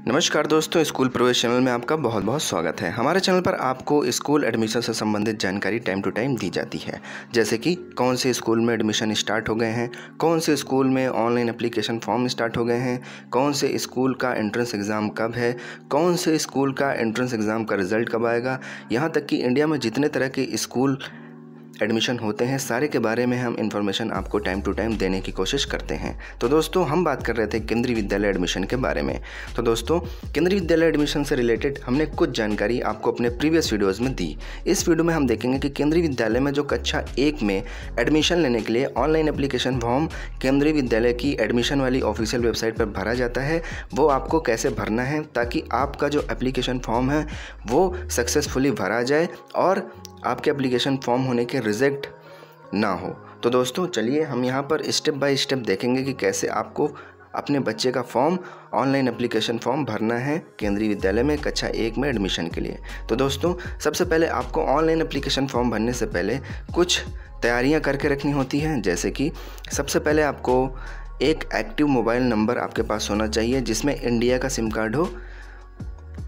नमस्कार दोस्तों, स्कूल प्रवेश चैनल में आपका बहुत बहुत स्वागत है। हमारे चैनल पर आपको स्कूल एडमिशन से संबंधित जानकारी टाइम टू टाइम दी जाती है, जैसे कि कौन से स्कूल में एडमिशन स्टार्ट हो गए हैं, कौन से स्कूल में ऑनलाइन एप्लीकेशन फॉर्म स्टार्ट हो गए हैं, कौन से स्कूल का एंट्रेंस एग्ज़ाम कब है, कौन से स्कूल का एंट्रेंस एग्ज़ाम का रिज़ल्ट कब आएगा, यहाँ तक कि इंडिया में जितने तरह के स्कूल एडमिशन होते हैं सारे के बारे में हम इन्फॉर्मेशन आपको टाइम टू टाइम देने की कोशिश करते हैं। तो दोस्तों, हम बात कर रहे थे केंद्रीय विद्यालय एडमिशन के बारे में। तो दोस्तों, केंद्रीय विद्यालय एडमिशन से रिलेटेड हमने कुछ जानकारी आपको अपने प्रीवियस वीडियोज़ में दी। इस वीडियो में हम देखेंगे कि केंद्रीय विद्यालय में जो कक्षा 1 में एडमिशन लेने के लिए ऑनलाइन एप्लीकेशन फॉर्म केंद्रीय विद्यालय की एडमिशन वाली ऑफिशियल वेबसाइट पर भरा जाता है, वो आपको कैसे भरना है ताकि आपका जो एप्लीकेशन फॉर्म है वो सक्सेसफुली भरा जाए और आपके एप्लीकेशन फॉर्म होने के रिजेक्ट ना हो। तो दोस्तों, चलिए हम यहाँ पर स्टेप बाय स्टेप देखेंगे कि कैसे आपको अपने बच्चे का फॉर्म ऑनलाइन एप्लीकेशन फॉर्म भरना है केंद्रीय विद्यालय में कक्षा 1 में एडमिशन के लिए। तो दोस्तों, सबसे पहले आपको ऑनलाइन एप्लीकेशन फॉर्म भरने से पहले कुछ तैयारियाँ करके रखनी होती हैं, जैसे कि सबसे पहले आपको एक एक्टिव मोबाइल नंबर आपके पास होना चाहिए जिसमें इंडिया का सिम कार्ड हो।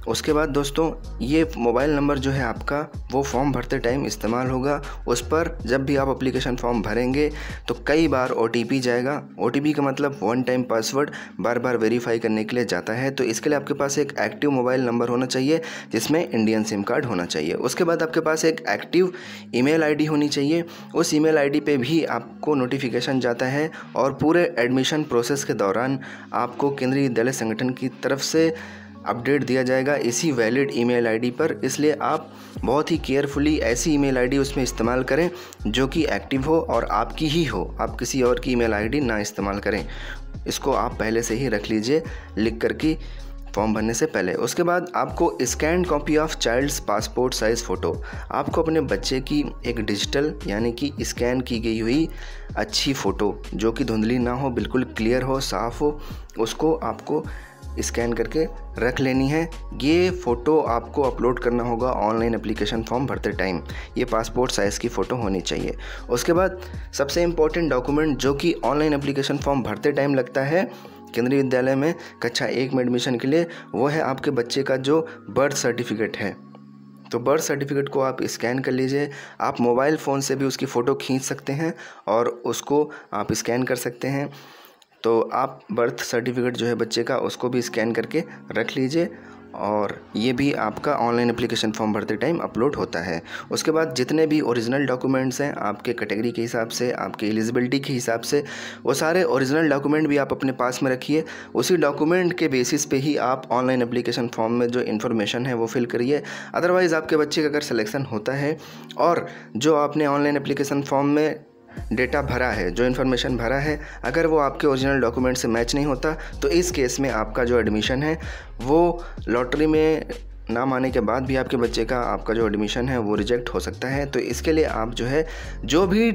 उसके बाद दोस्तों, ये मोबाइल नंबर जो है आपका वो फॉर्म भरते टाइम इस्तेमाल होगा। उस पर जब भी आप एप्लीकेशन फॉर्म भरेंगे तो कई बार OTP जाएगा। OTP का मतलब वन टाइम पासवर्ड, बार बार वेरीफाई करने के लिए जाता है। तो इसके लिए आपके पास एक एक्टिव मोबाइल नंबर होना चाहिए जिसमें इंडियन सिम कार्ड होना चाहिए। उसके बाद आपके पास एक एक्टिव ईमेल ID होनी चाहिए। उस ईमेल ID पे भी आपको नोटिफिकेशन जाता है और पूरे एडमिशन प्रोसेस के दौरान आपको केंद्रीय विद्यालय संगठन की तरफ से अपडेट दिया जाएगा इसी वैलिड ईमेल ID पर। इसलिए आप बहुत ही केयरफुली ऐसी ईमेल ID उसमें इस्तेमाल करें जो कि एक्टिव हो और आपकी ही हो। आप किसी और की ईमेल ID ना इस्तेमाल करें। इसको आप पहले से ही रख लीजिए लिख कर के फॉर्म भरने से पहले। उसके बाद आपको scan copy of child's passport size photo, आपको अपने बच्चे की एक डिजिटल यानी कि स्कैन की गई हुई अच्छी फ़ोटो जो कि धुंधली ना हो, बिल्कुल क्लियर हो, साफ़ हो, उसको आपको स्कैन करके रख लेनी है। ये फ़ोटो आपको अपलोड करना होगा ऑनलाइन एप्लीकेशन फॉर्म भरते टाइम। ये पासपोर्ट साइज़ की फ़ोटो होनी चाहिए। उसके बाद सबसे इम्पोर्टेंट डॉक्यूमेंट जो कि ऑनलाइन एप्लीकेशन फॉर्म भरते टाइम लगता है केंद्रीय विद्यालय में कक्षा 1 में एडमिशन के लिए, वो है आपके बच्चे का जो बर्थ सर्टिफिकेट है। तो बर्थ सर्टिफिकेट को आप स्कैन कर लीजिए। आप मोबाइल फ़ोन से भी उसकी फ़ोटो खींच सकते हैं और उसको आप स्कैन कर सकते हैं। तो आप बर्थ सर्टिफिकेट जो है बच्चे का उसको भी स्कैन करके रख लीजिए और ये भी आपका ऑनलाइन एप्लीकेशन फॉर्म भरते टाइम अपलोड होता है। उसके बाद जितने भी ओरिजिनल डॉक्यूमेंट्स हैं आपके कैटेगरी के हिसाब से, आपकी एलिजिबिलिटी के हिसाब से, वो सारे ओरिजिनल डॉक्यूमेंट भी आप अपने पास में रखिए। उसी डॉक्यूमेंट के बेसिस पे ही आप ऑनलाइन एप्लीकेशन फॉर्म में जो इन्फॉर्मेशन है वो फिल करिए। अदरवाइज़ आपके बच्चे का अगर सिलेक्शन होता है और जो आपने ऑनलाइन एप्लीकेशन फॉर्म में डेटा भरा है, जो इन्फॉर्मेशन भरा है, अगर वो आपके ओरिजिनल डॉक्यूमेंट से मैच नहीं होता तो इस केस में आपका जो एडमिशन है वो लॉटरी में नाम आने के बाद भी आपके बच्चे का आपका जो एडमिशन है वो रिजेक्ट हो सकता है। तो इसके लिए आप जो है जो भी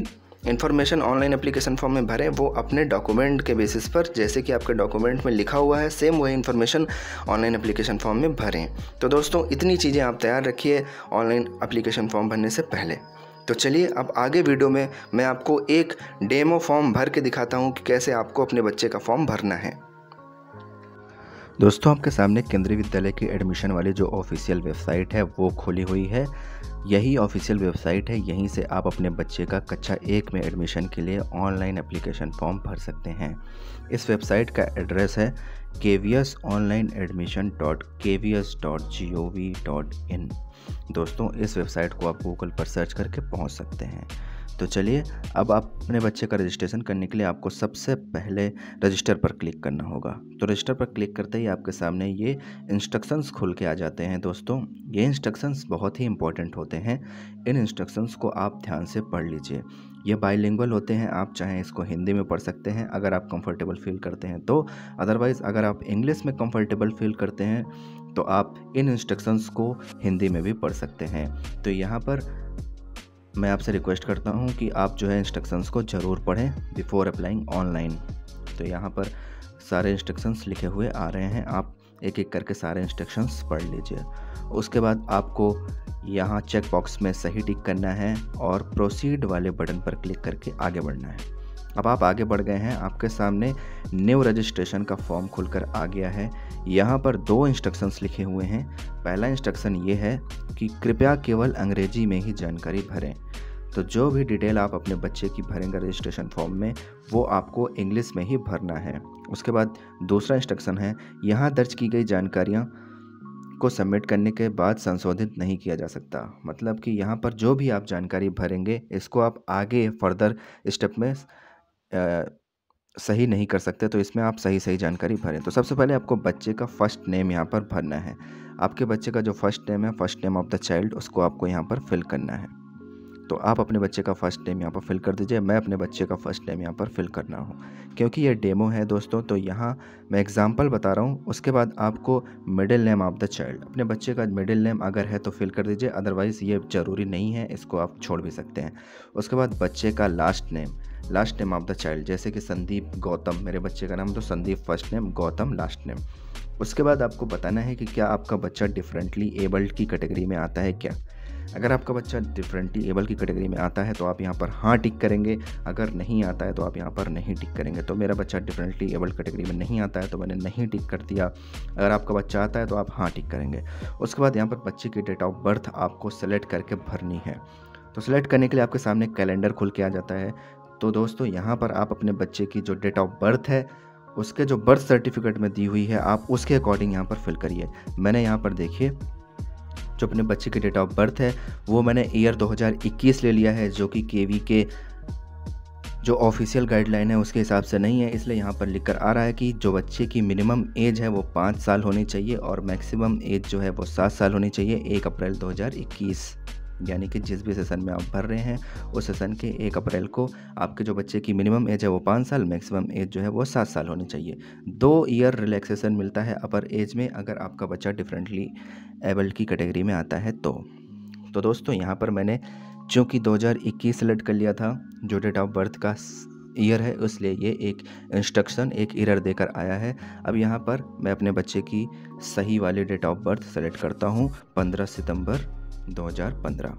इन्फॉर्मेशन ऑनलाइन एप्लीकेशन फॉर्म में भरें वो अपने डॉक्यूमेंट के बेसिस पर, जैसे कि आपके डॉक्यूमेंट में लिखा हुआ है सेम वही इन्फॉर्मेशन ऑनलाइन एप्लीकेशन फॉर्म में भरें। तो दोस्तों, इतनी चीज़ें आप तैयार रखिए ऑनलाइन एप्लीकेशन फॉर्म भरने से पहले। तो चलिए अब आगे वीडियो में मैं आपको एक डेमो फॉर्म भर के दिखाता हूँ कि कैसे आपको अपने बच्चे का फॉर्म भरना है। दोस्तों, आपके सामने केंद्रीय विद्यालय की एडमिशन वाली जो ऑफिशियल वेबसाइट है वो खोली हुई है। यही ऑफिशियल वेबसाइट है, यहीं से आप अपने बच्चे का कक्षा 1 में एडमिशन के लिए ऑनलाइन एप्लीकेशन फॉर्म भर सकते हैं। इस वेबसाइट का एड्रेस है kvsonlineadmission.kvs.gov.in। दोस्तों, इस वेबसाइट को आप गूगल पर सर्च करके पहुंच सकते हैं। तो चलिए अब आप अपने बच्चे का रजिस्ट्रेशन करने के लिए आपको सबसे पहले रजिस्टर पर क्लिक करना होगा। तो रजिस्टर पर क्लिक करते ही आपके सामने ये इंस्ट्रक्शंस खुल के आ जाते हैं। दोस्तों, ये इंस्ट्रक्शंस बहुत ही इंपॉर्टेंट होते हैं। इन इंस्ट्रक्शंस को आप ध्यान से पढ़ लीजिए। ये बाइलिंगुअल होते हैं, आप चाहें इसको हिंदी में पढ़ सकते हैं अगर आप कंफर्टेबल फील करते हैं तो। अदरवाइज़ अगर आप इंग्लिश में कंफर्टेबल फील करते हैं तो आप इन इंस्ट्रक्शंस को हिंदी में भी पढ़ सकते हैं। तो यहाँ पर मैं आपसे रिक्वेस्ट करता हूँ कि आप जो है इंस्ट्रक्शंस को ज़रूर पढ़ें बिफोर अप्लाइंग ऑनलाइन। तो यहाँ पर सारे इंस्ट्रक्शंस लिखे हुए आ रहे हैं, आप एक एक करके सारे इंस्ट्रक्शंस पढ़ लीजिए। उसके बाद आपको यहाँ चेक बॉक्स में सही टिक करना है और प्रोसीड वाले बटन पर क्लिक करके आगे बढ़ना है। अब आप आगे बढ़ गए हैं, आपके सामने न्यू रजिस्ट्रेशन का फॉर्म खुलकर आ गया है। यहाँ पर 2 इंस्ट्रक्शंस लिखे हुए हैं। पहला इंस्ट्रक्शन ये है कि कृपया केवल अंग्रेजी में ही जानकारी भरें। तो जो भी डिटेल आप अपने बच्चे की भरेंगे रजिस्ट्रेशन फॉर्म में, वो आपको इंग्लिश में ही भरना है। उसके बाद दूसरा इंस्ट्रक्शन है, यहाँ दर्ज की गई जानकारियाँ को सबमिट करने के बाद संशोधित नहीं किया जा सकता। मतलब कि यहाँ पर जो भी आप जानकारी भरेंगे, इसको आप आगे फर्दर स्टेप में सही नहीं कर सकते। तो इसमें आप सही जानकारी भरें। तो सबसे पहले आपको बच्चे का फर्स्ट नेम यहाँ पर भरना है। आपके बच्चे का जो फर्स्ट नेम है, first name of the child, उसको आपको यहाँ पर फिल करना है। तो आप अपने बच्चे का फर्स्ट नेम यहाँ पर फिल कर दीजिए। मैं अपने बच्चे का फर्स्ट नेम यहाँ पर फिल करना हूँ, क्योंकि ये डेमो है दोस्तों, तो यहाँ मैं एग्जांपल बता रहा हूँ। उसके बाद आपको middle name of the child, अपने बच्चे का मिडिल नेम अगर है तो फिल कर दीजिए, अदरवाइज़ ये ज़रूरी नहीं है, इसको आप छोड़ भी सकते हैं। उसके बाद बच्चे का last name of the child, जैसे कि संदीप गौतम, मेरे बच्चे का नाम तो Sandeep first name, Gautam last name. उसके बाद आपको बताना है कि क्या आपका बच्चा डिफरेंटली एबल्ड की कैटेगरी में आता है क्या। अगर आपका बच्चा डिफरेंटली एबल की कैटेगरी में आता है तो आप यहाँ पर हाँ टिक करेंगे, अगर नहीं आता है तो आप यहाँ पर नहीं टिक करेंगे। तो मेरा बच्चा डिफरेंटली एबल कैटेगरी में नहीं आता है तो मैंने नहीं टिक कर दिया। अगर आपका बच्चा आता है तो आप हाँ टिक करेंगे। उसके बाद यहाँ पर बच्चे की डेट ऑफ बर्थ आपको सेलेक्ट करके भरनी है। तो सेलेक्ट करने के लिए आपके सामने कैलेंडर खुल के आ जाता है। तो दोस्तों यहाँ पर आप अपने बच्चे की जो डेट ऑफ बर्थ है, उसके जो बर्थ सर्टिफिकेट में दी हुई है, आप उसके अकॉर्डिंग यहाँ पर फिल करिए। मैंने यहाँ पर देखिए जो अपने बच्चे की डेट ऑफ बर्थ है वो मैंने ईयर 2021 ले लिया है, जो कि केवी के जो ऑफिशियल गाइडलाइन है उसके हिसाब से नहीं है। इसलिए यहाँ पर लिखकर आ रहा है कि जो बच्चे की मिनिमम एज है वो 5 साल होनी चाहिए और मैक्सिमम एज जो है वो 7 साल होनी चाहिए 1 अप्रैल 2021। यानी कि जिस भी सेशन में आप भर रहे हैं उस सेशन के 1 अप्रैल को आपके जो बच्चे की मिनिमम एज है वो 5 साल, मैक्सिमम एज जो है वो 7 साल होनी चाहिए। 2 ईयर रिलैक्सेशन मिलता है अपर एज में अगर आपका बच्चा डिफरेंटली एबल्ड की कैटेगरी में आता है तो दोस्तों यहाँ पर मैंने चूँकि 2021 सेलेक्ट कर लिया था जो डेट ऑफ बर्थ का ईयर है, इसलिए ये एक इंस्ट्रक्शन एक एरर देकर आया है। अब यहाँ पर मैं अपने बच्चे की सही वाली डेट ऑफ बर्थ सेलेक्ट करता हूँ, 15 सितंबर 2015।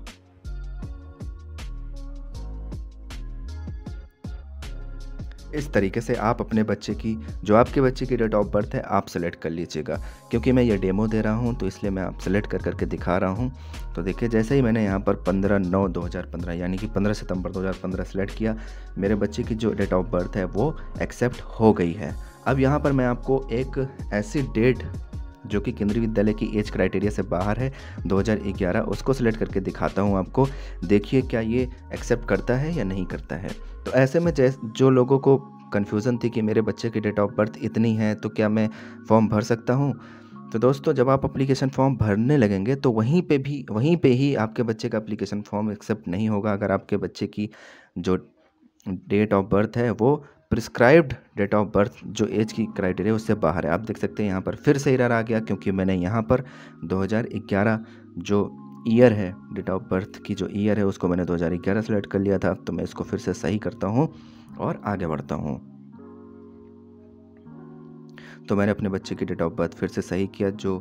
इस तरीके से आप अपने बच्चे की जो आपके बच्चे की डेट ऑफ बर्थ है आप सेलेक्ट कर लीजिएगा। क्योंकि मैं ये डेमो दे रहा हूँ तो इसलिए मैं आप सेलेक्ट करके दिखा रहा हूँ। तो देखिए जैसे ही मैंने यहाँ पर 15/9/2015 यानी कि 15 सितंबर 2015 सेलेक्ट किया, मेरे बच्चे की जो डेट ऑफ बर्थ है वो एक्सेप्ट हो गई है। अब यहाँ पर मैं आपको एक ऐसी डेट जो कि केंद्रीय विद्यालय की एज क्राइटेरिया से बाहर है 2011, उसको सिलेक्ट करके दिखाता हूँ आपको। देखिए क्या ये एक्सेप्ट करता है या नहीं करता है। तो ऐसे में जो लोगों को कन्फ्यूज़न थी कि मेरे बच्चे की डेट ऑफ बर्थ इतनी है तो क्या मैं फॉर्म भर सकता हूँ, तो दोस्तों जब आप एप्लीकेशन फॉर्म भरने लगेंगे तो वहीं पे ही आपके बच्चे का एप्लीकेशन फॉर्म एक्सेप्ट नहीं होगा अगर आपके बच्चे की जो डेट ऑफ बर्थ है वो प्रिस्क्राइब्ड डेट ऑफ बर्थ जो एज की क्राइटेरिया उससे बाहर है। आप देख सकते हैं यहाँ पर फिर से एरर आ गया क्योंकि मैंने यहाँ पर 2011 जो ईयर है, डेट ऑफ बर्थ की जो ईयर है उसको मैंने 2011 सेलेक्ट कर लिया था। तो मैं इसको फिर से सही करता हूँ और आगे बढ़ता हूँ। तो मैंने अपने बच्चे की डेट ऑफ बर्थ फिर से सही किया जो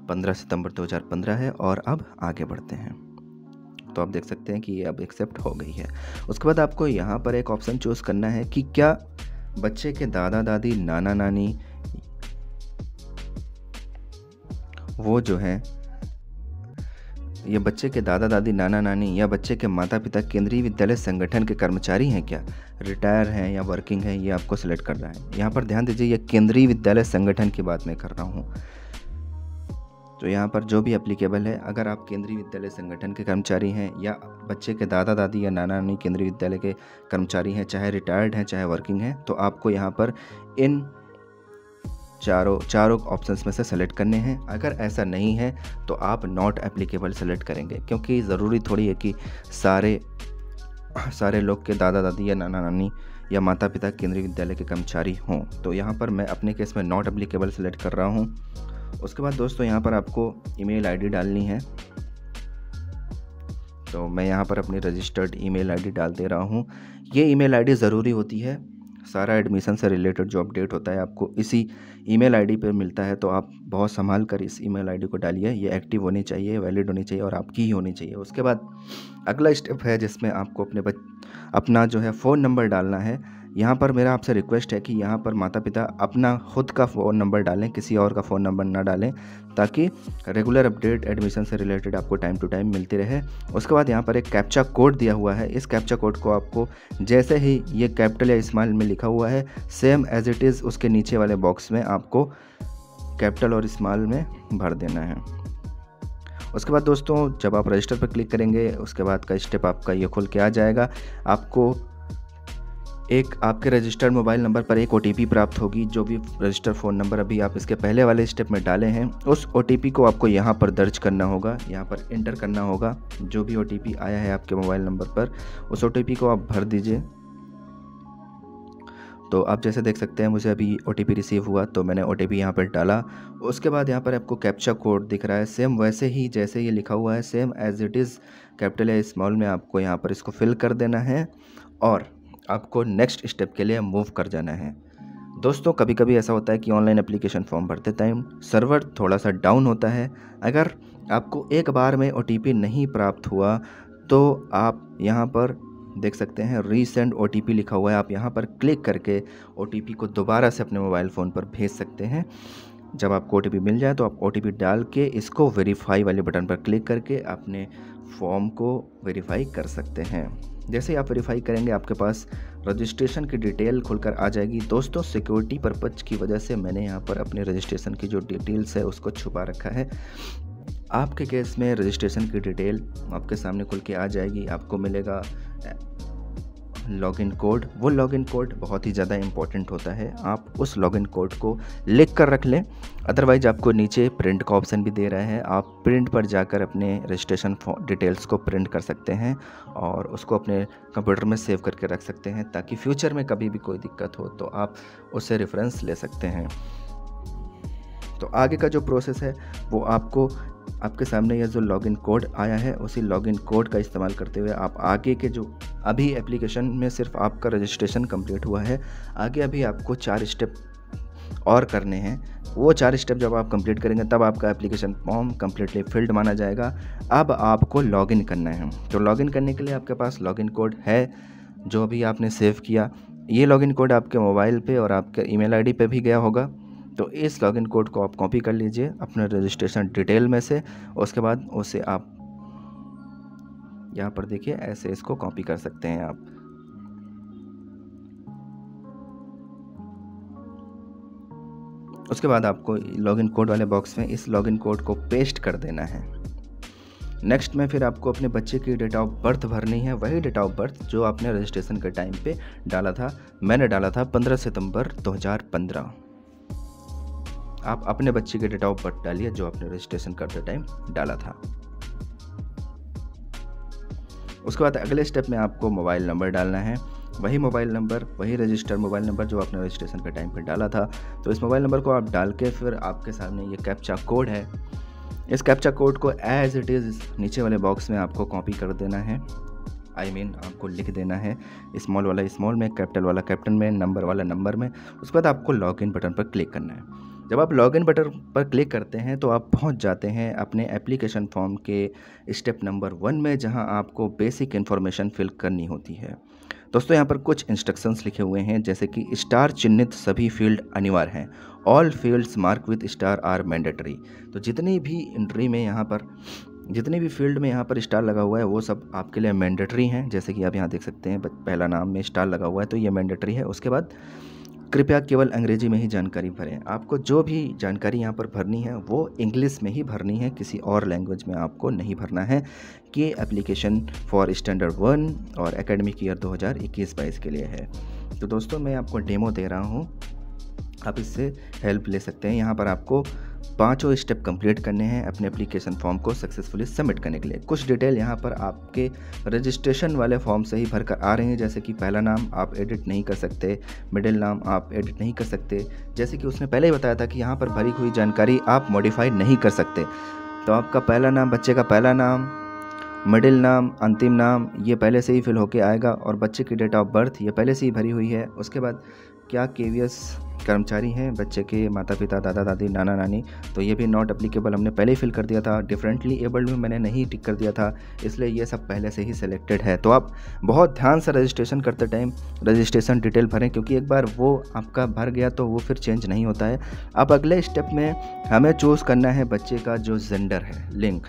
15 सितंबर 2015 है और अब आगे बढ़ते हैं। तो आप देख सकते हैं कि ये अब एक्सेप्ट हो गई है। उसके बाद आपको यहाँ पर एक ऑप्शन चूज़ करना है कि क्या बच्चे के दादा दादी नाना नानी वो जो है ये बच्चे के दादा दादी नाना नानी या बच्चे के माता पिता केंद्रीय विद्यालय संगठन के कर्मचारी हैं क्या, रिटायर हैं या वर्किंग हैं, ये आपको सेलेक्ट करना है। यहाँ पर ध्यान दीजिए ये केंद्रीय विद्यालय संगठन की बात मैं कर रहा हूँ। तो यहाँ पर जो भी एप्लीकेबल है, अगर आप केंद्रीय विद्यालय संगठन के कर्मचारी हैं या बच्चे के दादा दादी या नाना नानी केंद्रीय विद्यालय के कर्मचारी हैं, चाहे रिटायर्ड हैं चाहे वर्किंग हैं, तो आपको यहाँ पर इन चारों ऑप्शंस में से सेलेक्ट करने हैं। अगर ऐसा नहीं है तो आप नॉट एप्लीकेबल सेलेक्ट करेंगे, क्योंकि ज़रूरी थोड़ी है कि सारे लोग के दादा दादी या नाना नानी या माता पिता केंद्रीय विद्यालय के कर्मचारी हों। तो यहाँ पर मैं अपने केस में नॉट एप्लीकेबल सेलेक्ट कर रहा हूँ। उसके बाद दोस्तों यहाँ पर आपको ईमेल आईडी डालनी है। तो मैं यहाँ पर अपनी रजिस्टर्ड ईमेल आईडी डाल दे रहा हूँ। ये ईमेल आईडी ज़रूरी होती है, सारा एडमिशन से रिलेटेड जो अपडेट होता है आपको इसी ईमेल आईडी पर मिलता है। तो आप बहुत संभाल कर इस ईमेल आईडी को डालिए, ये एक्टिव होनी चाहिए, वैलिड होनी चाहिए और आपकी ही होनी चाहिए। उसके बाद अगला स्टेप है जिसमें आपको अपना जो है फ़ोन नंबर डालना है। यहाँ पर मेरा आपसे रिक्वेस्ट है कि यहाँ पर माता पिता अपना खुद का फ़ोन नंबर डालें, किसी और का फ़ोन नंबर ना डालें, ताकि रेगुलर अपडेट एडमिशन से रिलेटेड आपको टाइम टू टाइम मिलती रहे। उसके बाद यहाँ पर एक कैप्चा कोड दिया हुआ है। इस कैप्चा कोड को आपको जैसे ही ये कैपिटल या स्मॉल में लिखा हुआ है, सेम एज इट इज़ उसके नीचे वाले बॉक्स में आपको कैपिटल और स्मॉल में भर देना है। उसके बाद दोस्तों जब आप रजिस्टर पर क्लिक करेंगे, उसके बाद का स्टेप आपका ये खुल के आ जाएगा। आपको एक आपके रजिस्टर्ड मोबाइल नंबर पर एक OTP प्राप्त होगी। जो भी रजिस्टर्ड फ़ोन नंबर अभी आप इसके पहले वाले स्टेप में डाले हैं, उस OTP को आपको यहाँ पर दर्ज करना होगा, यहाँ पर एंटर करना होगा। जो भी OTP आया है आपके मोबाइल नंबर पर, उस OTP को आप भर दीजिए। तो आप जैसे देख सकते हैं मुझे अभी OTP रिसीव हुआ, तो मैंने OTP यहाँ पर डाला। उसके बाद यहाँ पर आपको कैप्चा कोड दिख रहा है, सेम वैसे ही जैसे ये लिखा हुआ है, same as it is capital या स्मॉल में आपको यहाँ पर इसको फिल कर देना है और आपको नेक्स्ट स्टेप के लिए मूव कर जाना है। दोस्तों कभी कभी ऐसा होता है कि ऑनलाइन एप्लीकेशन फॉर्म भरते टाइम सर्वर थोड़ा सा डाउन होता है। अगर आपको एक बार में OTP नहीं प्राप्त हुआ तो आप यहाँ पर देख सकते हैं रीसेंड OTP लिखा हुआ है। आप यहाँ पर क्लिक करके OTP को दोबारा से अपने मोबाइल फ़ोन पर भेज सकते हैं। जब आपको OTP मिल जाए तो आप OTP डाल के इसको वेरीफाई वाले बटन पर क्लिक करके अपने फॉर्म को वेरीफाई कर सकते हैं। जैसे ही आप वेरीफाई करेंगे आपके पास रजिस्ट्रेशन की डिटेल खुलकर आ जाएगी। दोस्तों सिक्योरिटी पर्पज़ की वजह से मैंने यहाँ पर अपने रजिस्ट्रेशन की जो डिटेल्स है उसको छुपा रखा है। आपके केस में रजिस्ट्रेशन की डिटेल आपके सामने खुल के आ जाएगी। आपको मिलेगा लॉगिन कोड। वो लॉगिन कोड बहुत ही ज़्यादा इम्पॉर्टेंट होता है, आप उस लॉगिन कोड को लिख कर रख लें। अदरवाइज आपको नीचे प्रिंट का ऑप्शन भी दे रहा है, आप प्रिंट पर जाकर अपने रजिस्ट्रेशन डिटेल्स को प्रिंट कर सकते हैं और उसको अपने कंप्यूटर में सेव करके रख सकते हैं, ताकि फ्यूचर में कभी भी कोई दिक्कत हो तो आप उससे रेफरेंस ले सकते हैं। तो आगे का जो प्रोसेस है वो आपके सामने यह जो लॉगिन कोड आया है, उसी लॉगिन कोड का इस्तेमाल करते हुए आप आगे के जो अभी एप्लीकेशन में सिर्फ आपका रजिस्ट्रेशन कंप्लीट हुआ है, आगे अभी आपको 4 स्टेप और करने हैं। वो 4 स्टेप जब आप कंप्लीट करेंगे तब आपका एप्लीकेशन फॉर्म कम्प्लीटली फिल्ड माना जाएगा। अब आपको लॉगिन करना है। तो लॉगिन करने के लिए आपके पास लॉगिन कोड है जो अभी आपने सेव किया। ये लॉगिन कोड आपके मोबाइल पे और आपके ईमेल ID पे भी गया होगा। तो इस लॉगिन कोड को आप कॉपी कर लीजिए अपने रजिस्ट्रेशन डिटेल में से। उसके बाद उसे आप यहाँ पर देखिए ऐसे इसको कॉपी कर सकते हैं आप। उसके बाद आपको लॉगिन कोड वाले बॉक्स में इस लॉगिन कोड को पेस्ट कर देना है। नेक्स्ट में फिर आपको अपने बच्चे की डेट ऑफ बर्थ भरनी है, वही डेट ऑफ बर्थ जो आपने रजिस्ट्रेशन के टाइम पे डाला था। मैंने डाला था 15 सितंबर 2015। आप अपने बच्चे के डेट ऑफ बर्थ डालिए जो आपने रजिस्ट्रेशन करते टाइम डाला था। उसके बाद अगले स्टेप में आपको मोबाइल नंबर डालना है, वही मोबाइल नंबर, वही रजिस्टर्ड मोबाइल नंबर जो आपने रजिस्ट्रेशन के टाइम पे डाला था। तो इस मोबाइल नंबर को आप डाल के फिर आपके सामने ये कैप्चा कोड है, इस कैप्चा कोड को एज इट इज़ नीचे वाले बॉक्स में आपको कॉपी कर देना है। आपको लिख देना है, स्मॉल वाला स्मॉल में, कैपिटल वाला कैपिटल में, नंबर वाला नंबर में। उसके बाद आपको लॉगिन बटन पर क्लिक करना है। जब आप लॉगिन बटन पर क्लिक करते हैं तो आप पहुंच जाते हैं अपने एप्लीकेशन फॉर्म के स्टेप नंबर 1 में, जहां आपको बेसिक इन्फॉर्मेशन फिल करनी होती है। दोस्तों यहाँ पर कुछ इंस्ट्रक्शंस लिखे हुए हैं, जैसे कि स्टार चिन्हित सभी फील्ड अनिवार्य हैं, all fields marked with star are mandatory. तो जितनी भी एंट्री में यहाँ पर जितने भी फील्ड में यहाँ पर स्टार लगा हुआ है वो सब आपके लिए मैंडेटरी हैं। जैसे कि आप यहाँ देख सकते हैं पहला नाम में स्टार लगा हुआ है तो ये मैंडेटरी है। उसके बाद कृपया केवल अंग्रेजी में ही जानकारी भरें। आपको जो भी जानकारी यहाँ पर भरनी है वो इंग्लिश में ही भरनी है, किसी और लैंग्वेज में आपको नहीं भरना है। कि एप्लीकेशन फॉर स्टैंडर्ड 1 और एकेडमिक ईयर 2021-22 के लिए है। तो दोस्तों मैं आपको डेमो दे रहा हूँ, आप इससे हेल्प ले सकते हैं। यहाँ पर आपको 5 स्टेप कंप्लीट करने हैं अपने एप्लीकेशन फॉर्म को सक्सेसफुली सबमिट करने के लिए। कुछ डिटेल यहाँ पर आपके रजिस्ट्रेशन वाले फॉर्म से ही भरकर आ रहे हैं, जैसे कि पहला नाम आप एडिट नहीं कर सकते, मिडिल नाम आप एडिट नहीं कर सकते। जैसे कि उसने पहले ही बताया था कि यहाँ पर भरी हुई जानकारी आप मॉडिफाई नहीं कर सकते। तो आपका पहला नाम, बच्चे का पहला नाम, मिडिल नाम, अंतिम नाम ये पहले से ही फिल होके आएगा और बच्चे की डेट ऑफ बर्थ ये पहले से ही भरी हुई है। उसके बाद क्या KVS कर्मचारी हैं, बच्चे के माता पिता, दादा दादी, नाना नानी, तो ये भी नॉट एप्लीकेबल हमने पहले ही फिल कर दिया था। डिफरेंटली एबल्ड में मैंने नहीं टिक कर दिया था, इसलिए ये सब पहले से ही सिलेक्टेड है। तो आप बहुत ध्यान से रजिस्ट्रेशन करते टाइम रजिस्ट्रेशन डिटेल भरें, क्योंकि एक बार वो आपका भर गया तो वो फिर चेंज नहीं होता है। अब अगले स्टेप में हमें चूज़ करना है बच्चे का जो जेंडर है, लिंग,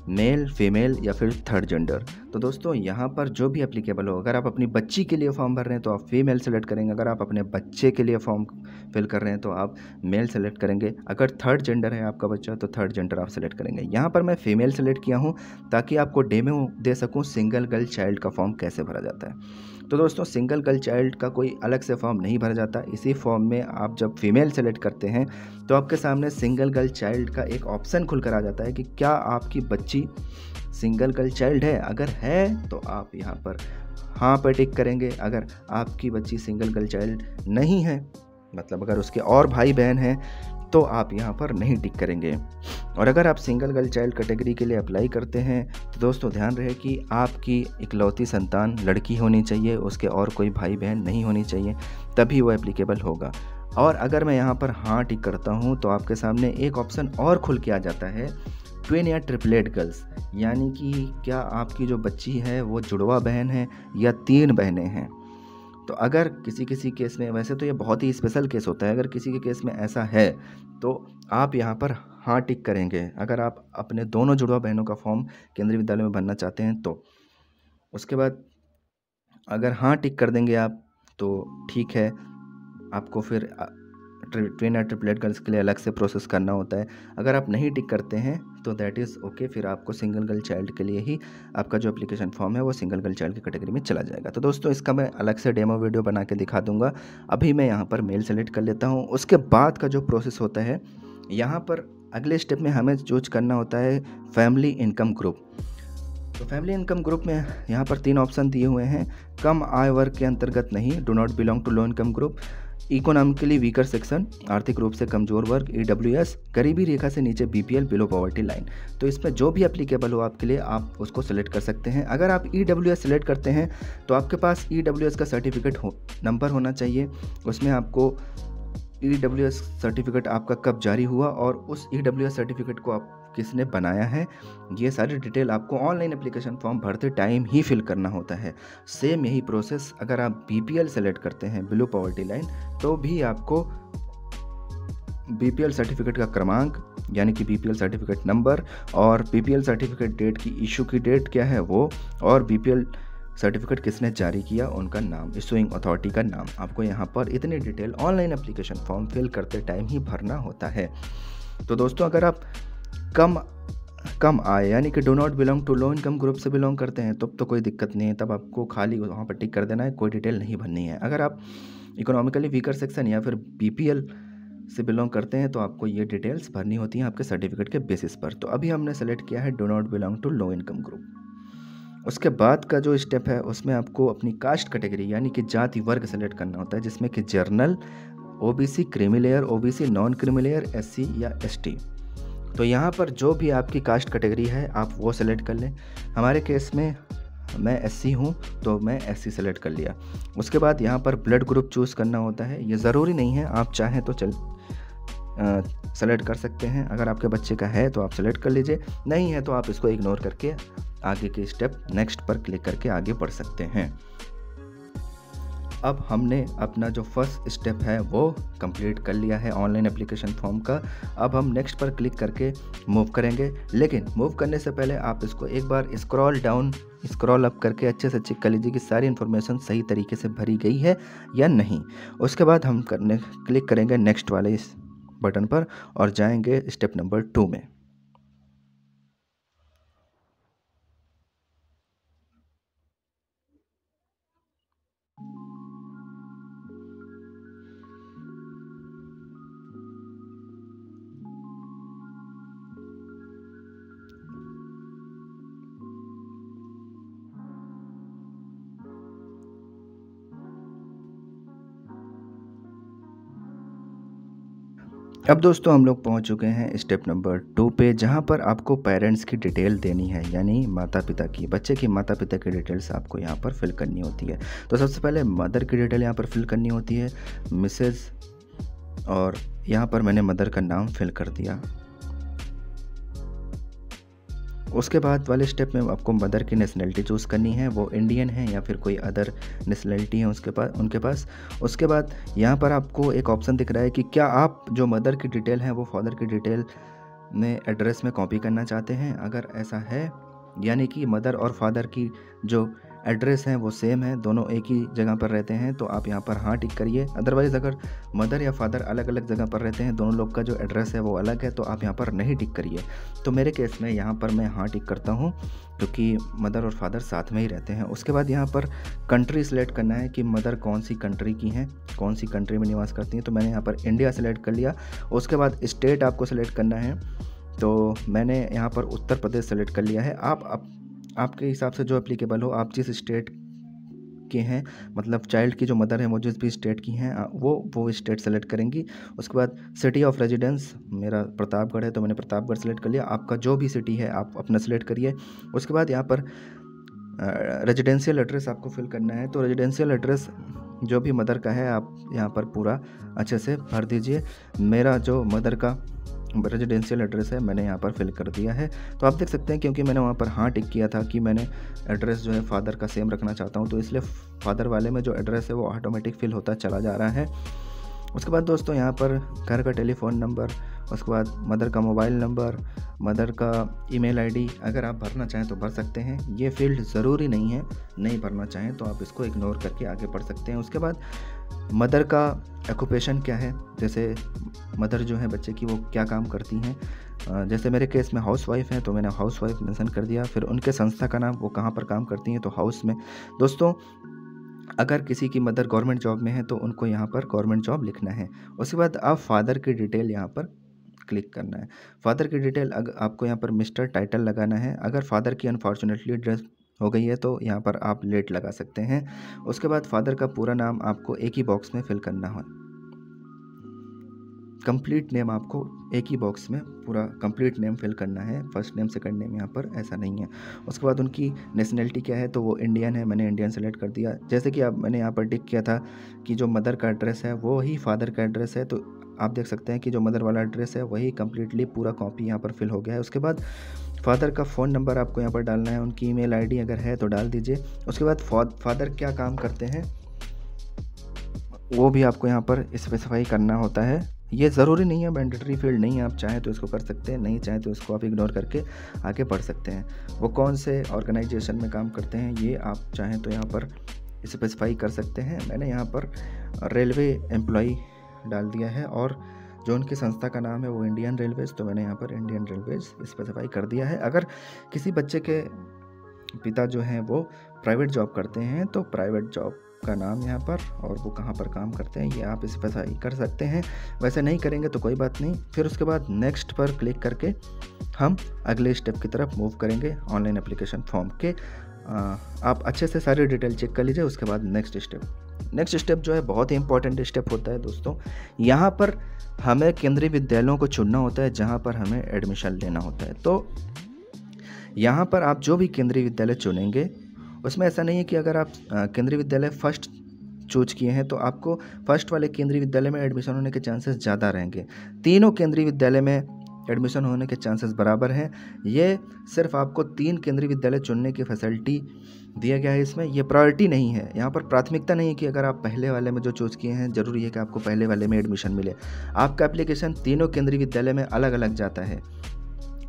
मेल, फीमेल या फिर थर्ड जेंडर। तो दोस्तों यहाँ पर जो भी एप्लीकेबल हो, अगर आप अपनी बच्ची के लिए फॉर्म भर रहे हैं तो आप फीमेल सेलेक्ट करेंगे, अगर आप अपने बच्चे के लिए फॉर्म फिल कर रहे हैं तो आप मेल सेलेक्ट करेंगे, अगर थर्ड जेंडर है आपका बच्चा तो थर्ड जेंडर आप सेलेक्ट करेंगे। यहाँ पर मैं फीमेल सेलेक्ट किया हूँ ताकि आपको डेमो दे सकूँ सिंगल गर्ल चाइल्ड का फॉर्म कैसे भरा जाता है। तो दोस्तों सिंगल गर्ल चाइल्ड का कोई अलग से फॉर्म नहीं भरा जाता। इसी फॉर्म में आप जब फीमेल सेलेक्ट करते हैं तो आपके सामने सिंगल गर्ल चाइल्ड का एक ऑप्शन खुल कर आ जाता है कि क्या आपकी बच्ची सिंगल गर्ल चाइल्ड है। अगर है तो आप यहाँ पर हाँ पर टिक करेंगे। अगर आपकी बच्ची सिंगल गर्ल चाइल्ड नहीं है, मतलब अगर उसके और भाई बहन हैं, तो आप यहाँ पर नहीं टिक करेंगे। और अगर आप सिंगल गर्ल चाइल्ड कैटेगरी के लिए अप्लाई करते हैं तो दोस्तों ध्यान रहे कि आपकी इकलौती संतान लड़की होनी चाहिए, उसके और कोई भाई बहन नहीं होनी चाहिए, तभी वो एप्लीकेबल होगा। और अगर मैं यहाँ पर हाँ टिक करता हूँ तो आपके सामने एक ऑप्शन और खुल के आ जाता है, ट्विन या ट्रिपलेट गर्ल्स, यानी कि क्या आपकी जो बच्ची है वो जुड़वा बहन है या 3 बहनें हैं। तो अगर किसी केस में, वैसे तो ये बहुत ही स्पेशल केस होता है, अगर किसी के केस में ऐसा है तो आप यहाँ पर हाँ टिक करेंगे। अगर आप अपने दोनों जुड़वा बहनों का फॉर्म केंद्रीय विद्यालय में भरना चाहते हैं तो उसके बाद अगर हाँ टिक कर देंगे आप तो ठीक है, आपको फिर ट्विन या ट्रिपलेट गर्ल्स के लिए अलग से प्रोसेस करना होता है। अगर आप नहीं टिक करते हैं तो दैट इज़ ओके, फिर आपको सिंगल गर्ल चाइल्ड के लिए ही आपका जो एप्लीकेशन फॉर्म है वो सिंगल गर्ल चाइल्ड की कैटेगरी में चला जाएगा। तो दोस्तों इसका मैं अलग से डेमो वीडियो बना के दिखा दूंगा। अभी मैं यहाँ पर मेल सेलेक्ट कर लेता हूँ। उसके बाद का जो प्रोसेस होता है, यहाँ पर अगले स्टेप में हमें चूज करना होता है फैमिली इनकम ग्रुप। तो फैमिली इनकम ग्रुप में यहाँ पर 3 ऑप्शन दिए हुए हैं, कम आय वर्ग के अंतर्गत नहीं, do not belong to low income group, economically weaker section, आर्थिक रूप से कमजोर वर्ग, EWS, गरीबी रेखा से नीचे, BPL, बिलो पॉवर्टी लाइन। तो इसमें जो भी एप्लीकेबल हो आपके लिए आप उसको सेलेक्ट कर सकते हैं। अगर आप EWS सेलेक्ट करते हैं तो आपके पास EWS का सर्टिफिकेट नंबर होना चाहिए, उसमें आपको EWS सर्टिफिकेट आपका कब जारी हुआ और उस EWS सर्टिफिकेट को आप किसने बनाया है, ये सारी डिटेल आपको ऑनलाइन एप्लीकेशन फॉर्म भरते टाइम ही फिल करना होता है। सेम यही प्रोसेस अगर आप BPL सेलेक्ट करते हैं, बिलो पॉवर्टी लाइन, तो भी आपको BPL सर्टिफिकेट का क्रमांक यानी कि BPL सर्टिफिकेट नंबर और BPL सर्टिफिकेट डेट की इशू की डेट क्या है वो, और BPL सर्टिफिकेट किसने जारी किया उनका नाम, इशूइंग अथॉरिटी का नाम, आपको यहाँ पर इतनी detail online application form fill करते टाइम ही भरना होता है। तो दोस्तों अगर आप कम आय यानी कि do not belong to low income group से बिलोंग करते हैं तब तो कोई दिक्कत नहीं है, तब आपको खाली वहाँ पर टिक कर देना है, कोई डिटेल नहीं भरनी है। अगर आप इकोनॉमिकली वीकर सेक्शन या फिर BPL से बिलोंग करते हैं तो आपको ये डिटेल्स भरनी होती हैं आपके सर्टिफिकेट के बेसिस पर। तो अभी हमने सेलेक्ट किया है do not belong to low income group. उसके बाद का जो स्टेप है उसमें आपको अपनी कास्ट कैटेगरी यानी कि जाति वर्ग सेलेक्ट करना होता है, जिसमें कि journal, OBC, creamy layer, OBC, non creamy layer, SC या ST। तो यहाँ पर जो भी आपकी कास्ट कैटेगरी है आप वो सेलेक्ट कर लें। हमारे केस में मैं SC हूँ तो मैं SC सेलेक्ट कर लिया। उसके बाद यहाँ पर ब्लड ग्रुप चूज़ करना होता है, ये ज़रूरी नहीं है, आप चाहें तो सेलेक्ट कर सकते हैं। अगर आपके बच्चे का है तो आप सेलेक्ट कर लीजिए, नहीं है तो आप इसको इग्नोर करके आगे के स्टेप नेक्स्ट पर क्लिक करके आगे बढ़ सकते हैं। अब हमने अपना जो फर्स्ट स्टेप है वो कंप्लीट कर लिया है ऑनलाइन एप्लीकेशन फॉर्म का। अब हम नेक्स्ट पर क्लिक करके मूव करेंगे, लेकिन मूव करने से पहले आप इसको एक बार स्क्रॉल अप करके अच्छे से चेक कर लीजिए कि सारी इन्फॉर्मेशन सही तरीके से भरी गई है या नहीं। उसके बाद हम क्लिक करेंगे नेक्स्ट वाले इस बटन पर और जाएंगे स्टेप नंबर 2 में। अब दोस्तों हम लोग पहुंच चुके हैं स्टेप नंबर 2 पे, जहां पर आपको पेरेंट्स की डिटेल देनी है, यानी माता पिता की, बच्चे की माता पिता की डिटेल्स आपको यहां पर फिल करनी होती है। तो सबसे पहले मदर की डिटेल यहां पर फिल करनी होती है, मिसेज और यहाँ पर मैंने मदर का नाम फिल कर दिया। उसके बाद वाले स्टेप में आपको मदर की नेशनलिटी चूज़ करनी है, वो इंडियन है या फिर कोई अदर नेशनलिटी है उनके पास। उसके बाद यहाँ पर आपको एक ऑप्शन दिख रहा है कि क्या आप जो मदर की डिटेल है वो फादर की डिटेल में एड्रेस में कॉपी करना चाहते हैं। अगर ऐसा है, यानी कि मदर और फादर की जो एड्रेस है वो सेम है, दोनों एक ही जगह पर रहते हैं, तो आप यहाँ पर हाँ टिक करिए। अदरवाइज़ अगर मदर या फादर अलग अलग जगह पर रहते हैं, दोनों लोग का जो एड्रेस है वो अलग है, तो आप यहाँ पर नहीं टिक करिए। तो मेरे केस में यहाँ पर मैं हाँ टिक करता हूँ, क्योंकि मदर और फादर साथ में ही रहते हैं। उसके बाद यहाँ पर कंट्री सेलेक्ट करना है कि मदर कौन सी कंट्री की हैं, कौन सी कंट्री में निवास करती हैं। तो मैंने यहाँ पर इंडिया सेलेक्ट कर लिया। उसके बाद स्टेट आपको सेलेक्ट करना है, तो मैंने यहाँ पर उत्तर प्रदेश सेलेक्ट कर लिया है। आपके हिसाब से जो एप्लीकेबल हो, आप जिस स्टेट के हैं, मतलब चाइल्ड की जो मदर है वो जिस भी स्टेट की हैं, वो स्टेट सेलेक्ट करेंगी। उसके बाद सिटी ऑफ रेजिडेंस, मेरा प्रतापगढ़ है तो मैंने प्रतापगढ़ सेलेक्ट कर लिया। आपका जो भी सिटी है आप अपना सेलेक्ट करिए। उसके बाद यहाँ पर रेजिडेंशियल एड्रेस आपको फिल करना है। तो रेजिडेंशियल एड्रेस जो भी मदर का है आप यहाँ पर पूरा अच्छे से भर दीजिए। मेरा जो मदर का रेजिडेंशियल एड्रेस है मैंने यहाँ पर फिल कर दिया है। तो आप देख सकते हैं, क्योंकि मैंने वहाँ पर हाँ टिक किया था कि मैंने एड्रेस जो है फादर का सेम रखना चाहता हूँ, तो इसलिए फादर वाले में जो एड्रेस है वो ऑटोमेटिक फिल होता चला जा रहा है। उसके बाद दोस्तों यहाँ पर घर का टेलीफ़ोन नंबर, उसके बाद मदर का मोबाइल नंबर, मदर का ईमेल आईडी अगर आप भरना चाहें तो भर सकते हैं। ये फील्ड ज़रूरी नहीं है, नहीं भरना चाहें तो आप इसको इग्नोर करके आगे बढ़ सकते हैं। उसके बाद मदर का ऑक्यूपेशन क्या है, जैसे मदर जो है बच्चे की वो क्या काम करती हैं। जैसे मेरे केस में हाउस वाइफ है तो मैंने हाउस वाइफ मेंशन कर दिया। फिर उनके संस्था का नाम, वो कहाँ पर काम करती हैं, तो हाउस में। दोस्तों अगर किसी की मदर गवर्नमेंट जॉब में है तो उनको यहाँ पर गवर्नमेंट जॉब लिखना है। उसके बाद आप फादर की डिटेल यहाँ पर क्लिक करना है। फादर की डिटेल आपको यहाँ पर मिस्टर टाइटल लगाना है। अगर फादर की अनफॉर्चुनेटली डेथ हो गई है तो यहाँ पर आप लेट लगा सकते हैं। उसके बाद फादर का पूरा नाम आपको एक ही बॉक्स में फिल करना है। कंप्लीट नेम आपको एक ही बॉक्स में पूरा कंप्लीट नेम फिल करना है। फर्स्ट नेम सेकंड नेम यहाँ पर ऐसा नहीं है। उसके बाद उनकी नेशनलिटी क्या है, तो वो इंडियन है, मैंने इंडियन सेलेक्ट कर दिया। जैसे कि अब मैंने यहाँ पर टिक किया था कि जो मदर का एड्रेस है वो ही फादर का एड्रेस है, तो आप देख सकते हैं कि जो मदर वाला एड्रेस है वही कम्प्लीटली पूरा कॉपी यहाँ पर फिल हो गया है। उसके बाद फादर का फ़ोन नंबर आपको यहाँ पर डालना है, उनकी ईमेल आईडी अगर है तो डाल दीजिए। उसके बाद फादर क्या काम करते हैं वो भी आपको यहाँ पर स्पेसिफाई करना होता है। ये ज़रूरी नहीं है, मैंडेटरी फील्ड नहीं है, आप चाहें तो इसको कर सकते हैं, नहीं चाहें तो इसको आप इग्नोर करके आगे बढ़ सकते हैं। वो कौन से ऑर्गेनाइजेशन में काम करते हैं ये आप चाहें तो यहाँ पर स्पेसिफाई कर सकते हैं। मैंने यहाँ पर रेलवे एम्प्लॉई डाल दिया है और जो उनकी संस्था का नाम है वो इंडियन रेलवेज़, तो मैंने यहाँ पर इंडियन रेलवेज़ स्पेसिफाई कर दिया है। अगर किसी बच्चे के पिता जो हैं वो प्राइवेट जॉब करते हैं तो प्राइवेट जॉब का नाम यहाँ पर और वो कहाँ पर काम करते हैं ये आप स्पेसिफाई कर सकते हैं। वैसे नहीं करेंगे तो कोई बात नहीं। फिर उसके बाद नेक्स्ट पर क्लिक करके हम अगले स्टेप की तरफ मूव करेंगे ऑनलाइन एप्लीकेशन फॉर्म के। आप अच्छे से सारी डिटेल चेक कर लीजिए। उसके बाद नेक्स्ट स्टेप जो है बहुत ही इंपॉर्टेंट स्टेप होता है दोस्तों। यहाँ पर हमें केंद्रीय विद्यालयों को चुनना होता है जहाँ पर हमें एडमिशन लेना होता है। तो यहाँ पर आप जो भी केंद्रीय विद्यालय चुनेंगे उसमें ऐसा नहीं है कि अगर आप केंद्रीय विद्यालय फर्स्ट चूज किए हैं तो आपको फर्स्ट वाले केंद्रीय विद्यालय में एडमिशन होने के चांसेस ज़्यादा रहेंगे। तीनों केंद्रीय विद्यालय में एडमिशन होने के चांसेस बराबर हैं। ये सिर्फ आपको 3 केंद्रीय विद्यालय चुनने की फैसिलिटी दिया गया है इसमें, ये प्रायोरिटी नहीं है। यहाँ पर प्राथमिकता नहीं है कि अगर आप पहले वाले में जो चूज़ किए हैं ज़रूरी है कि आपको पहले वाले में एडमिशन मिले। आपका एप्लीकेशन तीनों केंद्रीय विद्यालय में अलग अलग जाता है,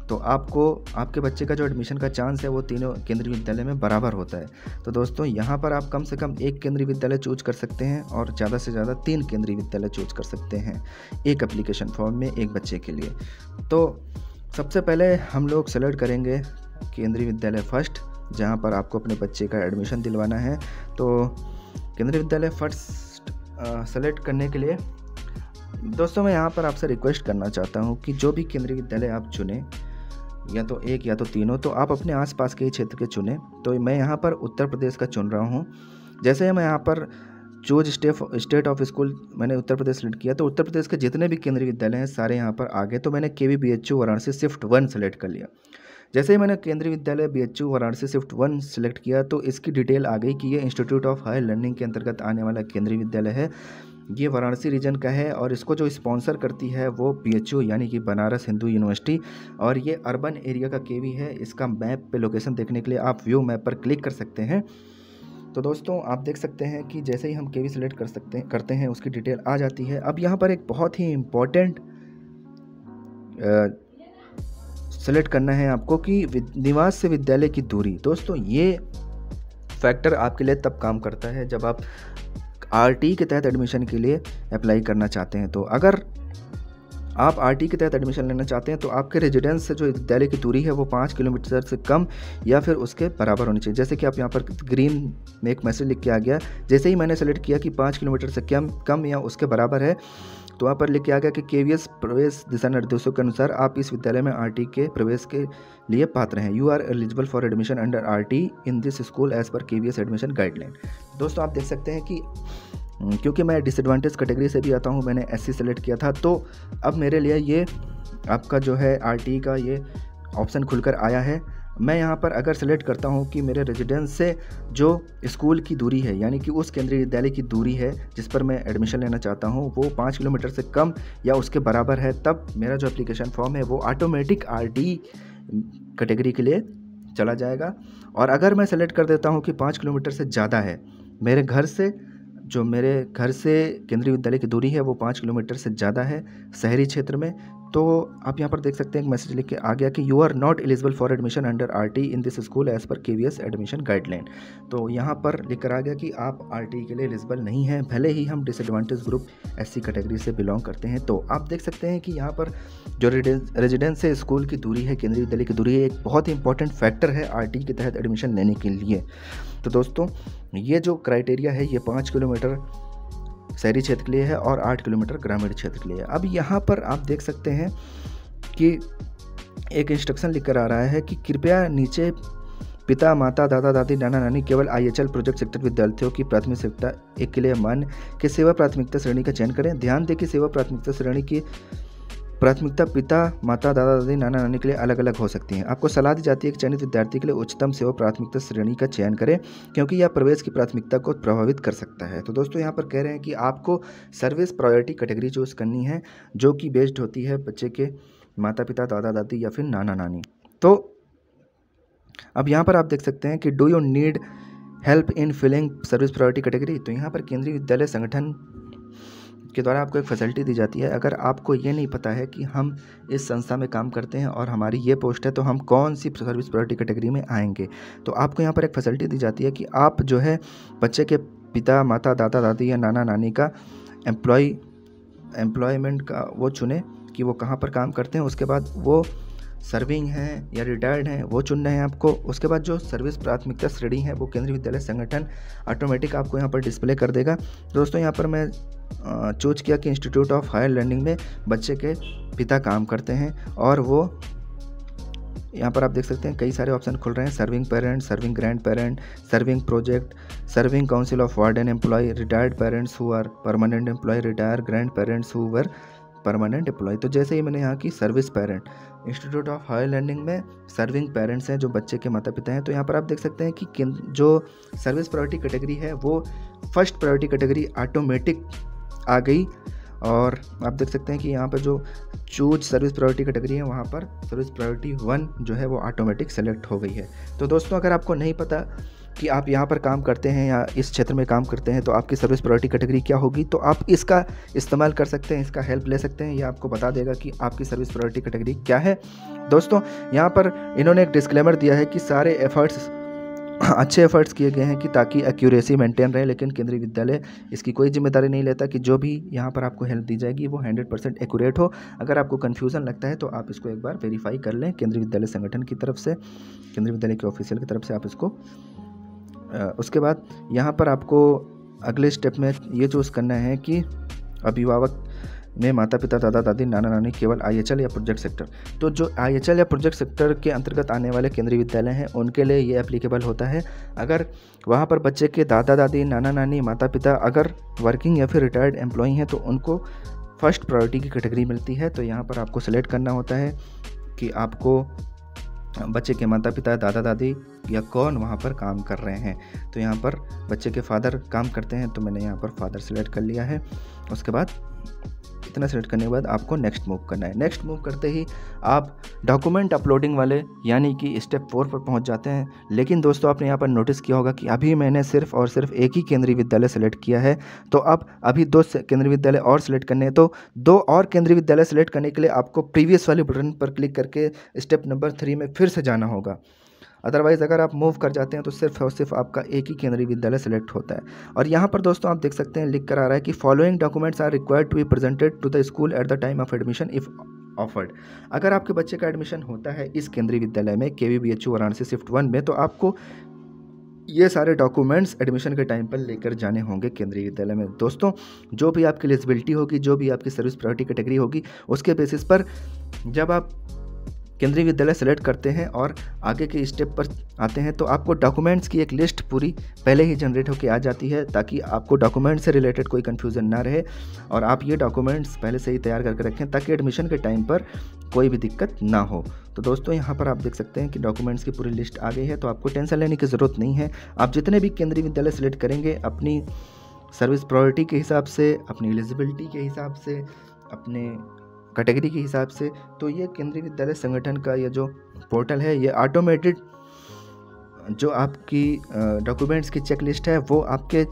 तो आपको आपके बच्चे का जो एडमिशन का चांस है वो तीनों केंद्रीय विद्यालय में बराबर होता है। तो दोस्तों यहाँ पर आप कम से कम 1 केंद्रीय विद्यालय चूज कर सकते हैं और ज़्यादा से ज़्यादा 3 केंद्रीय विद्यालय चूज कर सकते हैं एक एप्लीकेशन फॉर्म में एक बच्चे के लिए। तो सबसे पहले हम लोग सेलेक्ट करेंगे केंद्रीय विद्यालय फर्स्ट, जहाँ पर आपको अपने बच्चे का एडमिशन दिलवाना है। तो केंद्रीय विद्यालय फर्स्ट सेलेक्ट करने के लिए दोस्तों मैं यहाँ पर आपसे रिक्वेस्ट करना चाहता हूँ कि जो भी केंद्रीय विद्यालय आप चुनें, या तो एक या तो तीनों, तो आप अपने आसपास के क्षेत्र के चुनें। तो मैं यहाँ पर उत्तर प्रदेश का चुन रहा हूँ। जैसे मैं यहाँ पर चूज स्टेट ऑफ स्कूल मैंने उत्तर प्रदेश सेलेक्ट किया, तो उत्तर प्रदेश के जितने भी केंद्रीय विद्यालय हैं सारे यहाँ पर आ गए। तो मैंने KVBHU वाराणसी शिफ्ट 1 सेलेक्ट कर लिया। जैसे ही मैंने केंद्रीय विद्यालय BHU वाराणसी शिफ्ट 1 सेलेक्ट किया तो इसकी डिटेल आ गई कि ये इंस्टीट्यूट ऑफ हायर लर्निंग के अंतर्गत आने वाला केंद्रीय विद्यालय है। ये वाराणसी रीजन का है और इसको जो स्पॉन्सर करती है वो BHU यानी कि बनारस हिंदू यूनिवर्सिटी, और ये अर्बन एरिया का KV है। इसका मैप पे लोकेशन देखने के लिए आप व्यू मैप पर क्लिक कर सकते हैं। तो दोस्तों आप देख सकते हैं कि जैसे ही हम KV सिलेक्ट करते हैं उसकी डिटेल आ जाती है। अब यहाँ पर एक बहुत ही इम्पोर्टेंट सेलेक्ट करना है आपको कि निवास से विद्यालय की दूरी। दोस्तों ये फैक्टर आपके लिए तब काम करता है जब आप RT के तहत एडमिशन के लिए अप्लाई करना चाहते हैं। तो अगर आप RT के तहत एडमिशन लेना चाहते हैं तो आपके रेजिडेंस से जो विद्यालय की दूरी है वो 5 किलोमीटर से कम या फिर उसके बराबर होनी चाहिए। जैसे कि आप यहाँ पर ग्रीन में एक मैसेज लिख के आ गया, जैसे ही मैंने सेलेक्ट किया कि 5 किलोमीटर से कम या उसके बराबर है, तो वहाँ पर लिख के आ गया कि KVS प्रवेश दिशा निर्देशों के अनुसार आप इस विद्यालय में RT के प्रवेश के लिए पात्र हैं। You are eligible for admission under RT in this school as per KVS admission guideline. दोस्तों आप देख सकते हैं कि क्योंकि मैं डिसएडवांटेज कैटेगरी से भी आता हूँ, मैंने SC सेलेक्ट किया था, तो अब मेरे लिए ये आपका जो है RT का ये ऑप्शन खुलकर आया है। मैं यहाँ पर अगर सेलेक्ट करता हूँ कि मेरे रेजिडेंस से जो स्कूल की दूरी है यानी कि उस केंद्रीय विद्यालय की दूरी है जिस पर मैं एडमिशन लेना चाहता हूँ वो 5 किलोमीटर से कम या उसके बराबर है, तब मेरा जो एप्लीकेशन फॉर्म है वो ऑटोमेटिक RT कैटेगरी के लिए चला जाएगा। और अगर मैं सेलेक्ट कर देता हूँ कि 5 किलोमीटर से ज़्यादा है, मेरे घर से केंद्रीय विद्यालय की दूरी है वो 5 किलोमीटर से ज़्यादा है शहरी क्षेत्र में, तो आप यहाँ पर देख सकते हैं एक मैसेज लिख के आ गया कि you are not eligible for admission under RT in this school as per KVS admission guideline. तो यहाँ पर लिख कर आ गया कि आप RT के लिए एलिजिबल नहीं हैं, भले ही हम डिसएडवांटेज ग्रुप SC कैटेगरी से बिलोंग करते हैं। तो आप देख सकते हैं कि यहाँ पर जो रेजिडेंस से स्कूल की दूरी है, केंद्रीय विद्यालय की दूरी है, एक बहुत ही इंपॉर्टेंट फैक्टर है RT के तहत एडमिशन लेने के लिए। तो दोस्तों ये जो क्राइटेरिया है ये 5 किलोमीटर शहरी क्षेत्र के लिए है और 8 किलोमीटर ग्रामीण क्षेत्र के लिए है। अब यहाँ पर आप देख सकते हैं कि एक इंस्ट्रक्शन लिख कर आ रहा है कि कृपया नीचे पिता माता दादा दादी नाना नानी केवल IHL प्रोजेक्ट सेक्टर विद्यार्थियों की प्राथमिकता 1 के लिए मान्य के सेवा प्राथमिकता श्रेणी का चयन करें। ध्यान दें कि सेवा प्राथमिकता श्रेणी की प्राथमिकता पिता माता दादा दादी नाना नानी के लिए अलग अलग हो सकती हैं। आपको सलाह दी जाती है कि चयनित विद्यार्थी के लिए उच्चतम सेवा प्राथमिकता श्रेणी का चयन करें क्योंकि यह प्रवेश की प्राथमिकता को प्रभावित कर सकता है। तो दोस्तों यहाँ पर कह रहे हैं कि आपको सर्विस प्रायोरिटी कैटेगरी चूज़ करनी है जो कि बेस्ड होती है बच्चे के माता पिता दादा दादी या फिर नाना नानी। तो अब यहाँ पर आप देख सकते हैं कि do you need help in filling service priority category. तो यहाँ पर केंद्रीय विद्यालय संगठन के द्वारा आपको एक फैसिलिटी दी जाती है। अगर आपको ये नहीं पता है कि हम इस संस्था में काम करते हैं और हमारी ये पोस्ट है तो हम कौन सी सर्विस प्रायोरिटी कैटेगरी में आएंगे, तो आपको यहाँ पर एक फैसिलिटी दी जाती है कि आप जो है बच्चे के पिता माता दादा दादी या नाना नानी का एम्प्लॉयमेंट का वो चुने कि वो कहाँ पर काम करते हैं, उसके बाद वो सर्विंग हैं या रिटायर्ड हैं वो चुनना है आपको। उसके बाद जो सर्विस प्राथमिकता श्रेणी है वो केंद्रीय विद्यालय संगठन ऑटोमेटिक आपको यहाँ पर डिस्प्ले कर देगा। दोस्तों यहाँ पर मैं चूज किया कि इंस्टीट्यूट ऑफ हायर लर्निंग में बच्चे के पिता काम करते हैं और वो यहाँ पर आप देख सकते हैं कई सारे ऑप्शन खुल रहे हैं, serving parent, serving grand parent, serving project, serving council of warden employ, retired parents who are permanent employ, retire grand parents who were permanent employ. तो जैसे ही मैंने यहाँ की service parent, institute of higher learning में serving parents हैं जो बच्चे के माता पिता हैं, तो यहाँ पर आप देख सकते हैं कि जो सर्विस प्रायोरिटी कैटेगरी है वो फर्स्ट प्रायोरिटी कैटेगरी ऑटोमेटिक आ गई। और आप देख सकते हैं कि यहाँ पर जो चूज सर्विस प्रायोरिटी कैटेगरी है वहाँ पर सर्विस प्रायोरिटी 1 जो है वो ऑटोमेटिक सेलेक्ट हो गई है। तो दोस्तों अगर आपको नहीं पता कि आप यहाँ पर काम करते हैं या इस क्षेत्र में काम करते हैं तो आपकी सर्विस प्रायोरिटी कैटेगरी क्या होगी, तो आप इसका इस्तेमाल कर सकते हैं, इसका हेल्प ले सकते हैं। ये आपको बता देगा कि आपकी सर्विस प्रायोरिटी कैटेगरी क्या है। दोस्तों यहाँ पर इन्होंने एक डिस्क्लेमर दिया है कि सारे एफर्ट्स अच्छे एफर्ट्स किए गए हैं कि ताकि एक्यूरेसी मेंटेन रहे, लेकिन केंद्रीय विद्यालय इसकी कोई जिम्मेदारी नहीं लेता कि जो भी यहाँ पर आपको हेल्प दी जाएगी वो 100% एक्यूरेट हो। अगर आपको कन्फ्यूज़न लगता है तो आप इसको एक बार वेरीफाई कर लें केंद्रीय विद्यालय संगठन की तरफ से, केंद्रीय विद्यालय के ऑफिशियल की तरफ से आप इसको उसके बाद यहाँ पर आपको अगले स्टेप में ये चूज़ करना है कि अभिभावक में माता पिता दादा दादी नाना नानी केवल IHL या प्रोजेक्ट सेक्टर। तो जो IHL या प्रोजेक्ट सेक्टर के अंतर्गत आने वाले केंद्रीय विद्यालय हैं उनके लिए ये एप्लीकेबल होता है। अगर वहाँ पर बच्चे के दादा दादी नाना नानी माता पिता अगर वर्किंग या फिर रिटायर्ड एम्प्लॉई हैं तो उनको फर्स्ट प्रायोरिटी की कैटेगरी मिलती है। तो यहाँ पर आपको सेलेक्ट करना होता है कि आपको बच्चे के माता पिता दादा दादी या कौन वहाँ पर काम कर रहे हैं। तो यहाँ पर बच्चे के फादर काम करते हैं, तो मैंने यहाँ पर फादर सेलेक्ट कर लिया है। उसके बाद इतना सेलेक्ट करने के बाद आपको नेक्स्ट मूव करना है। नेक्स्ट मूव करते ही आप डॉक्यूमेंट अपलोडिंग वाले यानी कि स्टेप 4 पर पहुंच जाते हैं। लेकिन दोस्तों आपने यहाँ पर नोटिस किया होगा कि अभी मैंने सिर्फ और सिर्फ एक ही केंद्रीय विद्यालय सेलेक्ट किया है। तो अब अभी 2 केंद्रीय विद्यालय और सेलेक्ट करने हैं। तो 2 और केंद्रीय विद्यालय सेलेक्ट करने के लिए आपको प्रीवियस वाले बटन पर क्लिक करके स्टेप नंबर 3 में फिर से जाना होगा। अदरवाइज़ अगर आप मूव कर जाते हैं तो सिर्फ और सिर्फ आपका एक ही केंद्रीय विद्यालय सेलेक्ट होता है। और यहाँ पर दोस्तों आप देख सकते हैं लिख कर आ रहा है कि following documents are required to be presented to the school at the time of admission if offered. अगर आपके बच्चे का एडमिशन होता है इस केंद्रीय विद्यालय में KVBHU वाराणसी शिफ्ट 1 में, तो आपको ये सारे डॉक्यूमेंट्स एडमिशन के टाइम पर लेकर जाने होंगे केंद्रीय विद्यालय में। दोस्तों जो भी आपकी एलिजिबिलिटी होगी, जो भी आपकी सर्विस प्रायोरिटी कैटेगरी होगी, उसके बेसिस पर जब आप केंद्रीय विद्यालय सेलेक्ट करते हैं और आगे के स्टेप पर आते हैं तो आपको डॉक्यूमेंट्स की एक लिस्ट पूरी पहले ही जनरेट होकर आ जाती है, ताकि आपको डॉक्यूमेंट से रिलेटेड कोई कन्फ्यूज़न ना रहे और आप ये डॉक्यूमेंट्स पहले से ही तैयार करके रखें ताकि एडमिशन के टाइम पर कोई भी दिक्कत ना हो। तो दोस्तों यहाँ पर आप देख सकते हैं कि डॉक्यूमेंट्स की पूरी लिस्ट आ गई है, तो आपको टेंशन लेने की ज़रूरत नहीं है। आप जितने भी केंद्रीय विद्यालय सेलेक्ट करेंगे अपनी सर्विस प्रायोरिटी के हिसाब से, अपनी एलिजिबिलिटी के हिसाब से, अपने कैटेगरी के हिसाब से, तो ये केंद्रीय विद्यालय संगठन का ये जो पोर्टल है ये ऑटोमेटेड जो आपकी डॉक्यूमेंट्स की चेक लिस्ट है वो आपके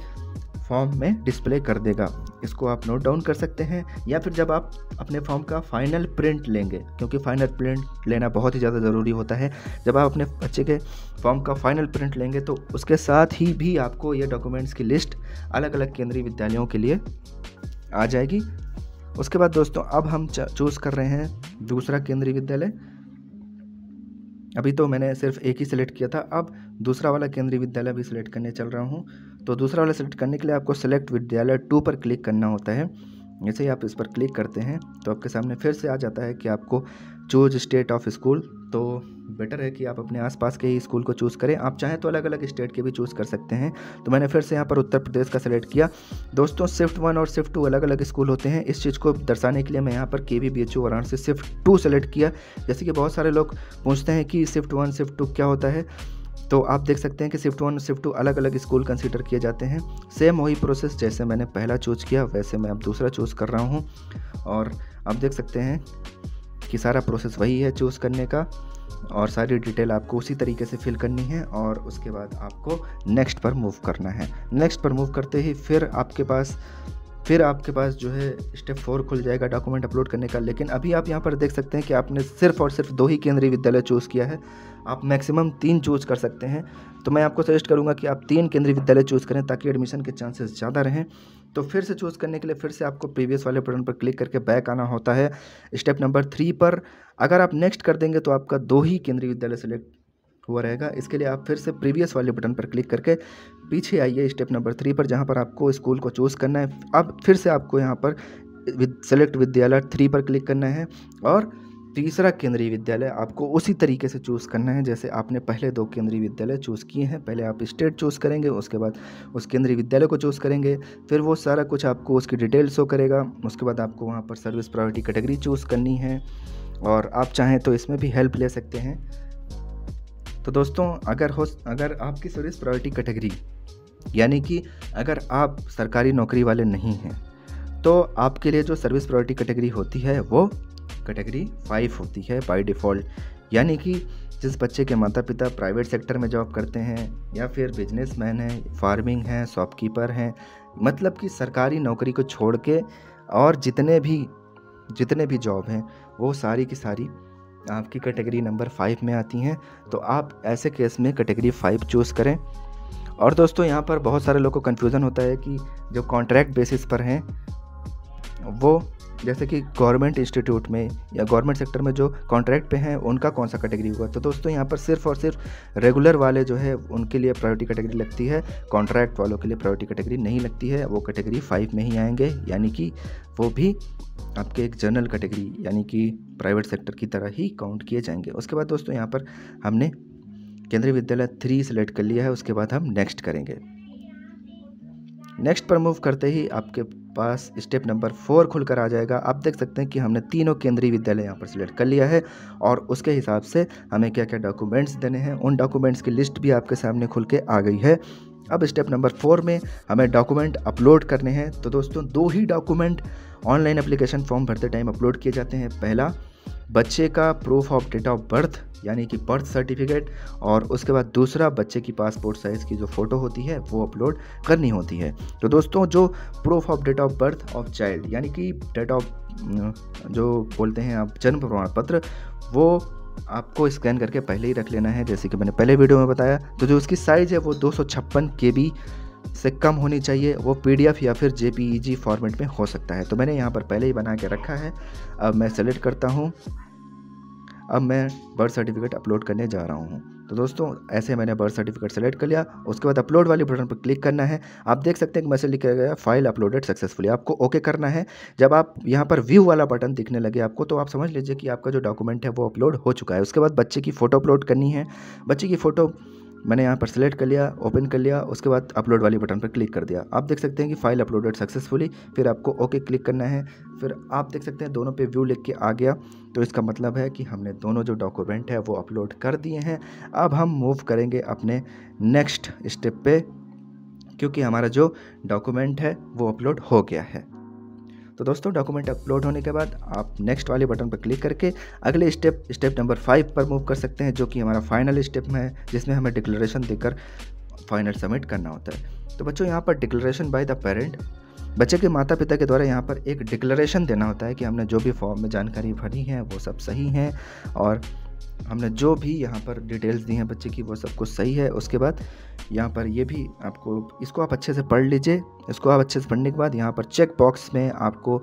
फॉर्म में डिस्प्ले कर देगा। इसको आप नोट डाउन कर सकते हैं, या फिर जब आप अपने फॉर्म का फाइनल प्रिंट लेंगे, क्योंकि फाइनल प्रिंट लेना बहुत ही ज़्यादा ज़रूरी होता है। जब आप अपने बच्चे के फॉर्म का फाइनल प्रिंट लेंगे तो उसके साथ ही भी आपको ये डॉक्यूमेंट्स की लिस्ट अलग अलग केंद्रीय विद्यालयों के लिए आ जाएगी। उसके बाद दोस्तों अब हम चूज़ कर रहे हैं दूसरा केंद्रीय विद्यालय। अभी तो मैंने सिर्फ एक ही सिलेक्ट किया था, अब दूसरा वाला केंद्रीय विद्यालय भी सिलेक्ट करने चल रहा हूँ। तो दूसरा वाला सिलेक्ट करने के लिए आपको सेलेक्ट विद्यालय 2 पर क्लिक करना होता है। जैसे ही आप इस पर क्लिक करते हैं तो आपके सामने फिर से आ जाता है कि आपको चूज स्टेट ऑफ स्कूल। तो बेटर है कि आप अपने आसपास के ही स्कूल को चूज़ करें। आप चाहें तो अलग अलग स्टेट के भी चूज़ कर सकते हैं। तो मैंने फिर से यहाँ पर उत्तर प्रदेश का सेलेक्ट किया। दोस्तों शिफ्ट 1 और शिफ्ट 2 अलग अलग स्कूल होते हैं। इस चीज़ को दर्शाने के लिए मैं यहाँ पर KVBHU वाराणसी शिफ्ट 2 सेलेक्ट किया। जैसे कि बहुत सारे लोग पूछते हैं कि शिफ्ट 1 शिफ्ट 2 क्या होता है, तो आप देख सकते हैं कि शिफ्ट 1 शिफ्ट 2 अलग अलग स्कूल कंसीडर किए जाते हैं। सेम वही प्रोसेस जैसे मैंने पहला चूज़ किया वैसे मैं अब दूसरा चूज़ कर रहा हूँ। और आप देख सकते हैं कि सारा प्रोसेस वही है चूज़ करने का, और सारी डिटेल आपको उसी तरीके से फिल करनी है और उसके बाद आपको नेक्स्ट पर मूव करना है। नेक्स्ट पर मूव करते ही फिर आपके पास जो है स्टेप 4 खुल जाएगा डॉक्यूमेंट अपलोड करने का। लेकिन अभी आप यहाँ पर देख सकते हैं कि आपने सिर्फ और सिर्फ 2 ही केंद्रीय विद्यालय चूज़ किया है। आप मैक्सिमम 3 चूज़ कर सकते हैं। तो मैं आपको सजेस्ट करूँगा कि आप 3 केंद्रीय विद्यालय चूज़ करें ताकि एडमिशन के चांसेस ज़्यादा रहें। तो फिर से चूज़ करने के लिए फिर से आपको प्रीवियस वाले बटन पर क्लिक करके बैक आना होता है। स्टेप नंबर 3 पर अगर आप नेक्स्ट कर देंगे तो आपका 2 ही केंद्रीय विद्यालय सेलेक्ट हुआ रहेगा। इसके लिए आप फिर से प्रीवियस वाले बटन पर क्लिक करके पीछे आइए स्टेप नंबर 3 पर, जहाँ पर आपको स्कूल को चूज़ करना है। अब फिर से आपको यहाँ पर सेलेक्ट विद्यालय 3 पर क्लिक करना है और तीसरा केंद्रीय विद्यालय आपको उसी तरीके से चूज़ करना है जैसे आपने पहले 2 केंद्रीय विद्यालय चूज़ किए हैं। पहले आप स्टेट चूज़ करेंगे, उसके बाद उस केंद्रीय विद्यालय को चूज़ करेंगे, फिर वो सारा कुछ आपको उसकी डिटेल शो करेगा। उसके बाद आपको वहाँ पर सर्विस प्रायोरिटी कैटेगरी चूज़ करनी है और आप चाहें तो इसमें भी हेल्प ले सकते हैं। तो दोस्तों अगर आपकी सर्विस प्रायोरिटी कैटेगरी यानी कि अगर आप सरकारी नौकरी वाले नहीं हैं तो आपके लिए जो सर्विस प्रायोरिटी कैटेगरी होती है वो कैटेगरी 5 होती है बाय डिफ़ॉल्ट। यानी कि जिस बच्चे के माता पिता प्राइवेट सेक्टर में जॉब करते हैं या फिर बिजनेसमैन हैं, फार्मिंग हैं, शॉपकीपर हैं, मतलब कि सरकारी नौकरी को छोड़ के और जितने भी जॉब हैं वो सारी की सारी आपकी कैटेगरी नंबर 5 में आती हैं। तो आप ऐसे केस में कैटेगरी 5 चूज़ करें। और दोस्तों यहाँ पर बहुत सारे लोगों को कन्फ्यूज़न होता है कि जो कॉन्ट्रैक्ट बेसिस पर हैं वो जैसे कि गवर्नमेंट इंस्टीट्यूट में या गवर्नमेंट सेक्टर में जो कॉन्ट्रैक्ट पे हैं उनका कौन सा कैटेगरी होगा। तो दोस्तों यहाँ पर सिर्फ और सिर्फ रेगुलर वाले जो है उनके लिए प्रायोरिटी कैटेगरी लगती है, कॉन्ट्रैक्ट वालों के लिए प्रायोरिटी कैटेगरी नहीं लगती है। वो कैटेगरी 5 में ही आएंगे, यानी कि वो भी आपके एक जनरल कैटेगरी यानी कि प्राइवेट सेक्टर की तरह ही काउंट किए जाएंगे। उसके बाद दोस्तों यहाँ पर हमने केंद्रीय विद्यालय 3 सेलेक्ट कर लिया है। उसके बाद हम नेक्स्ट करेंगे। नेक्स्ट पर मूव करते ही आपके पास स्टेप नंबर 4 खुलकर आ जाएगा। आप देख सकते हैं कि हमने तीनों केंद्रीय विद्यालय यहाँ पर सिलेक्ट कर लिया है और उसके हिसाब से हमें क्या क्या डॉक्यूमेंट्स देने हैं, उन डॉक्यूमेंट्स की लिस्ट भी आपके सामने खुल के आ गई है। अब स्टेप नंबर 4 में हमें डॉक्यूमेंट अपलोड करने हैं। तो दोस्तों 2 ही डॉक्यूमेंट ऑनलाइन एप्लीकेशन फॉर्म भरते टाइम अपलोड किए जाते हैं। पहला बच्चे का proof of date of birth यानी कि बर्थ सर्टिफिकेट, और उसके बाद दूसरा बच्चे की पासपोर्ट साइज़ की जो फ़ोटो होती है वो अपलोड करनी होती है। तो दोस्तों जो proof of date of birth of child यानी कि डेट ऑफ जो बोलते हैं आप जन्म प्रमाण पत्र, वो आपको स्कैन करके पहले ही रख लेना है, जैसे कि मैंने पहले वीडियो में बताया। तो जो उसकी साइज़ है वो 256 KB से कम होनी चाहिए। वो PDF या फिर JPEG फॉर्मेट में हो सकता है। तो मैंने यहाँ पर पहले ही बना के रखा है। अब मैं सेलेक्ट करता हूँ। अब मैं बर्थ सर्टिफिकेट अपलोड करने जा रहा हूँ। तो दोस्तों ऐसे मैंने बर्थ सर्टिफिकेट सेलेक्ट कर लिया। उसके बाद अपलोड वाले बटन पर क्लिक करना है। आप देख सकते हैं कि मैसेज लिखा गया फाइल अपलोडेड सक्सेसफुली। आपको ओके करना है। जब आप यहाँ पर व्यू वाला बटन दिखने लगे आपको, तो आप समझ लीजिए कि आपका जो डॉक्यूमेंट है वो अपलोड हो चुका है। उसके बाद बच्चे की फ़ोटो अपलोड करनी है। बच्चे की फ़ोटो मैंने यहाँ पर सिलेक्ट कर लिया, ओपन कर लिया। उसके बाद अपलोड वाली बटन पर क्लिक कर दिया। आप देख सकते हैं कि फाइल अपलोडेड सक्सेसफुली। फिर आपको ओके क्लिक करना है। फिर आप देख सकते हैं दोनों पे व्यू लिख के आ गया। तो इसका मतलब है कि हमने दोनों जो डॉक्यूमेंट है वो अपलोड कर दिए हैं। अब हम मूव करेंगे अपने नेक्स्ट स्टेप पे, क्योंकि हमारा जो डॉक्यूमेंट है वो अपलोड हो गया है। तो दोस्तों डॉक्यूमेंट अपलोड होने के बाद आप नेक्स्ट वाले बटन पर क्लिक करके अगले स्टेप नंबर 5 पर मूव कर सकते हैं, जो कि हमारा फाइनल स्टेप में है, जिसमें हमें डिक्लेरेशन देकर फाइनल सबमिट करना होता है। तो बच्चों यहाँ पर डिक्लेरेशन बाय द पेरेंट, बच्चे के माता पिता के द्वारा यहाँ पर एक डिक्लेरेशन देना होता है कि हमने जो भी फॉर्म में जानकारी भरी है वो सब सही हैं और हमने जो भी यहाँ पर डिटेल्स दी हैं बच्चे की वो सब कुछ सही है। उसके बाद यहाँ पर ये भी आपको, इसको आप अच्छे से पढ़ लीजिए। इसको आप अच्छे से पढ़ने के बाद यहाँ पर चेक बॉक्स में आपको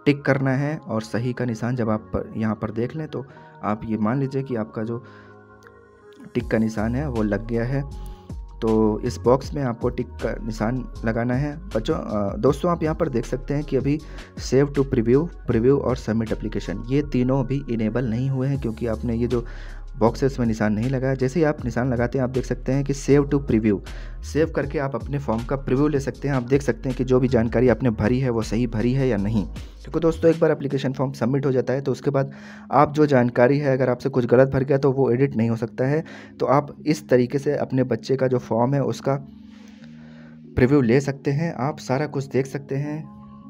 टिक करना है और सही का निशान जब आप यहाँ पर देख लें तो आप ये मान लीजिए कि आपका जो टिक का निशान है वो लग गया है। तो इस बॉक्स में आपको टिक का निशान लगाना है। बच्चों दोस्तों आप यहाँ पर देख सकते हैं कि अभी सेव टू प्रीव्यू और सबमिट एप्लीकेशन, ये तीनों भी इनेबल नहीं हुए हैं, क्योंकि आपने ये जो बॉक्सेस में निशान नहीं लगाया। जैसे ही आप निशान लगाते हैं आप देख सकते हैं कि सेव टू प्रीव्यू, सेव करके आप अपने फॉर्म का प्रीव्यू ले सकते हैं। आप देख सकते हैं कि जो भी जानकारी आपने भरी है वो सही भरी है या नहीं। क्योंकि दोस्तों एक बार एप्लीकेशन फॉर्म सबमिट हो जाता है तो उसके बाद आप जो जानकारी है, अगर आपसे कुछ गलत भर गया तो वो एडिट नहीं हो सकता है। तो आप इस तरीके से अपने बच्चे का जो फॉर्म है उसका प्रीव्यू ले सकते हैं। आप सारा कुछ देख सकते हैं।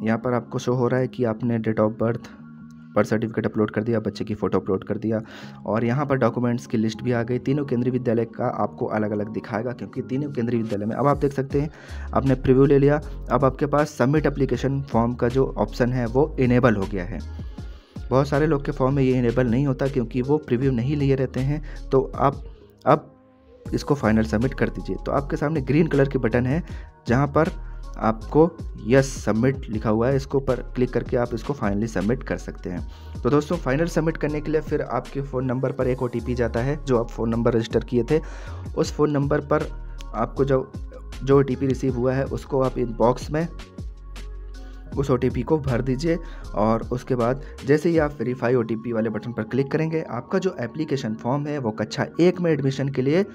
यहाँ पर आपको शो हो रहा है कि आपने date of birth certificate upload कर दिया, बच्चे की फ़ोटो अपलोड कर दिया और यहाँ पर डॉक्यूमेंट्स की लिस्ट भी आ गई। तीनों केंद्रीय विद्यालय का आपको अलग अलग दिखाएगा, क्योंकि तीनों केंद्रीय विद्यालय में। अब आप देख सकते हैं आपने प्रीव्यू ले लिया। अब आपके पास सबमिट एप्लीकेशन फॉर्म का जो ऑप्शन है वो इनेबल हो गया है। बहुत सारे लोग के फॉर्म में ये इनेबल नहीं होता क्योंकि वो प्रीव्यू नहीं लिए रहते हैं। तो आप अब इसको फाइनल सबमिट कर दीजिए। तो आपके सामने ग्रीन कलर की बटन है जहाँ पर आपको यस सबमिट लिखा हुआ है, इसको पर क्लिक करके आप इसको फाइनली सबमिट कर सकते हैं। तो दोस्तों फाइनल सबमिट करने के लिए फिर आपके फ़ोन नंबर पर एक OTP जाता है, जो आप फ़ोन नंबर रजिस्टर किए थे उस फ़ोन नंबर पर आपको जो OTP रिसीव हुआ है उसको आप इन बॉक्स में उस OTP को भर दीजिए। और उसके बाद जैसे ही आप वेरीफाई OTP वाले बटन पर क्लिक करेंगे आपका जो एप्लीकेशन फॉर्म है वो कक्षा 1 में एडमिशन के लिए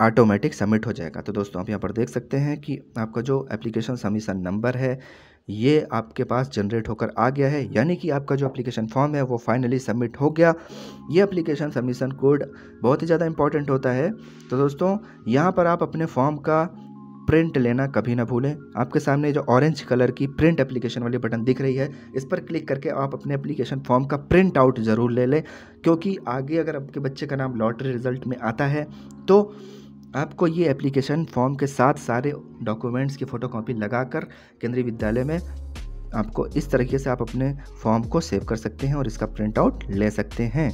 ऑटोमेटिक सबमिट हो जाएगा। तो दोस्तों आप यहाँ पर देख सकते हैं कि आपका जो एप्लीकेशन सबमिशन नंबर है ये आपके पास जनरेट होकर आ गया है, यानी कि आपका जो एप्लीकेशन फॉर्म है वो फाइनली सबमिट हो गया। ये एप्लीकेशन सबमिशन कोड बहुत ही ज़्यादा इंपॉर्टेंट होता है। तो दोस्तों यहाँ पर आप अपने फॉर्म का प्रिंट लेना कभी ना भूलें। आपके सामने जो ऑरेंज कलर की प्रिंट एप्लीकेशन वाली बटन दिख रही है, इस पर क्लिक करके आप अपने एप्लीकेशन फॉर्म का प्रिंट आउट ज़रूर ले लें, क्योंकि आगे अगर आपके बच्चे का नाम लॉटरी रिजल्ट में आता है तो आपको ये एप्लीकेशन फॉर्म के साथ सारे डॉक्यूमेंट्स की फ़ोटोकॉपी लगाकर केंद्रीय विद्यालय में आपको इस तरीके से आप अपने फॉर्म को सेव कर सकते हैं और इसका प्रिंट आउट ले सकते हैं।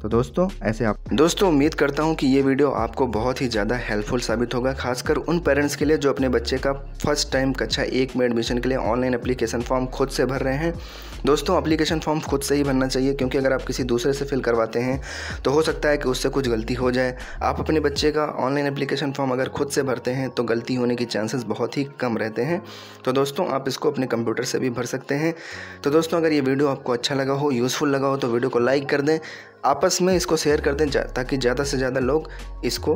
तो दोस्तों ऐसे आप उम्मीद करता हूं कि ये वीडियो आपको बहुत ही ज़्यादा हेल्पफुल साबित होगा, खासकर उन पेरेंट्स के लिए जो अपने बच्चे का फर्स्ट टाइम कक्षा 1 में एडमिशन के लिए ऑनलाइन एप्लीकेशन फॉर्म खुद से भर रहे हैं। दोस्तों एप्लीकेशन फॉर्म खुद से ही भरना चाहिए, क्योंकि अगर आप किसी दूसरे से फिल करवाते हैं तो हो सकता है कि उससे कुछ गलती हो जाए। आप अपने बच्चे का ऑनलाइन एप्लीकेशन फॉर्म अगर खुद से भरते हैं तो गलती होने की चांसेस बहुत ही कम रहते हैं। तो दोस्तों आप इसको अपने कंप्यूटर से भी भर सकते हैं। तो दोस्तों अगर ये वीडियो आपको अच्छा लगा हो, यूज़फुल लगा हो, तो वीडियो को लाइक कर दें, आपस में इसको शेयर कर दें ताकि ज़्यादा से ज़्यादा लोग इसको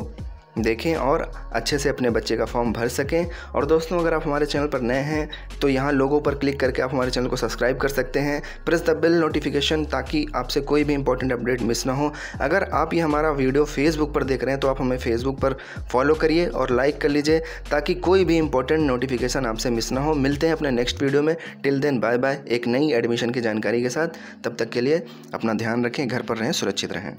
देखें और अच्छे से अपने बच्चे का फॉर्म भर सकें। और दोस्तों, अगर आप हमारे चैनल पर नए हैं तो यहाँ लोगों पर क्लिक करके आप हमारे चैनल को सब्सक्राइब कर सकते हैं। प्रेस द बेल नोटिफिकेशन, ताकि आपसे कोई भी इंपॉर्टेंट अपडेट मिस ना हो। अगर आप ये हमारा वीडियो फेसबुक पर देख रहे हैं तो आप हमें फेसबुक पर फॉलो करिए और लाइक कर लीजिए, ताकि कोई भी इंपॉर्टेंट नोटिफिकेशन आपसे मिस ना हो। मिलते हैं अपने नेक्स्ट वीडियो में। टिल देन बाय बाय, एक नई एडमिशन की जानकारी के साथ। तब तक के लिए अपना ध्यान रखें, घर पर रहें, सुरक्षित रहें।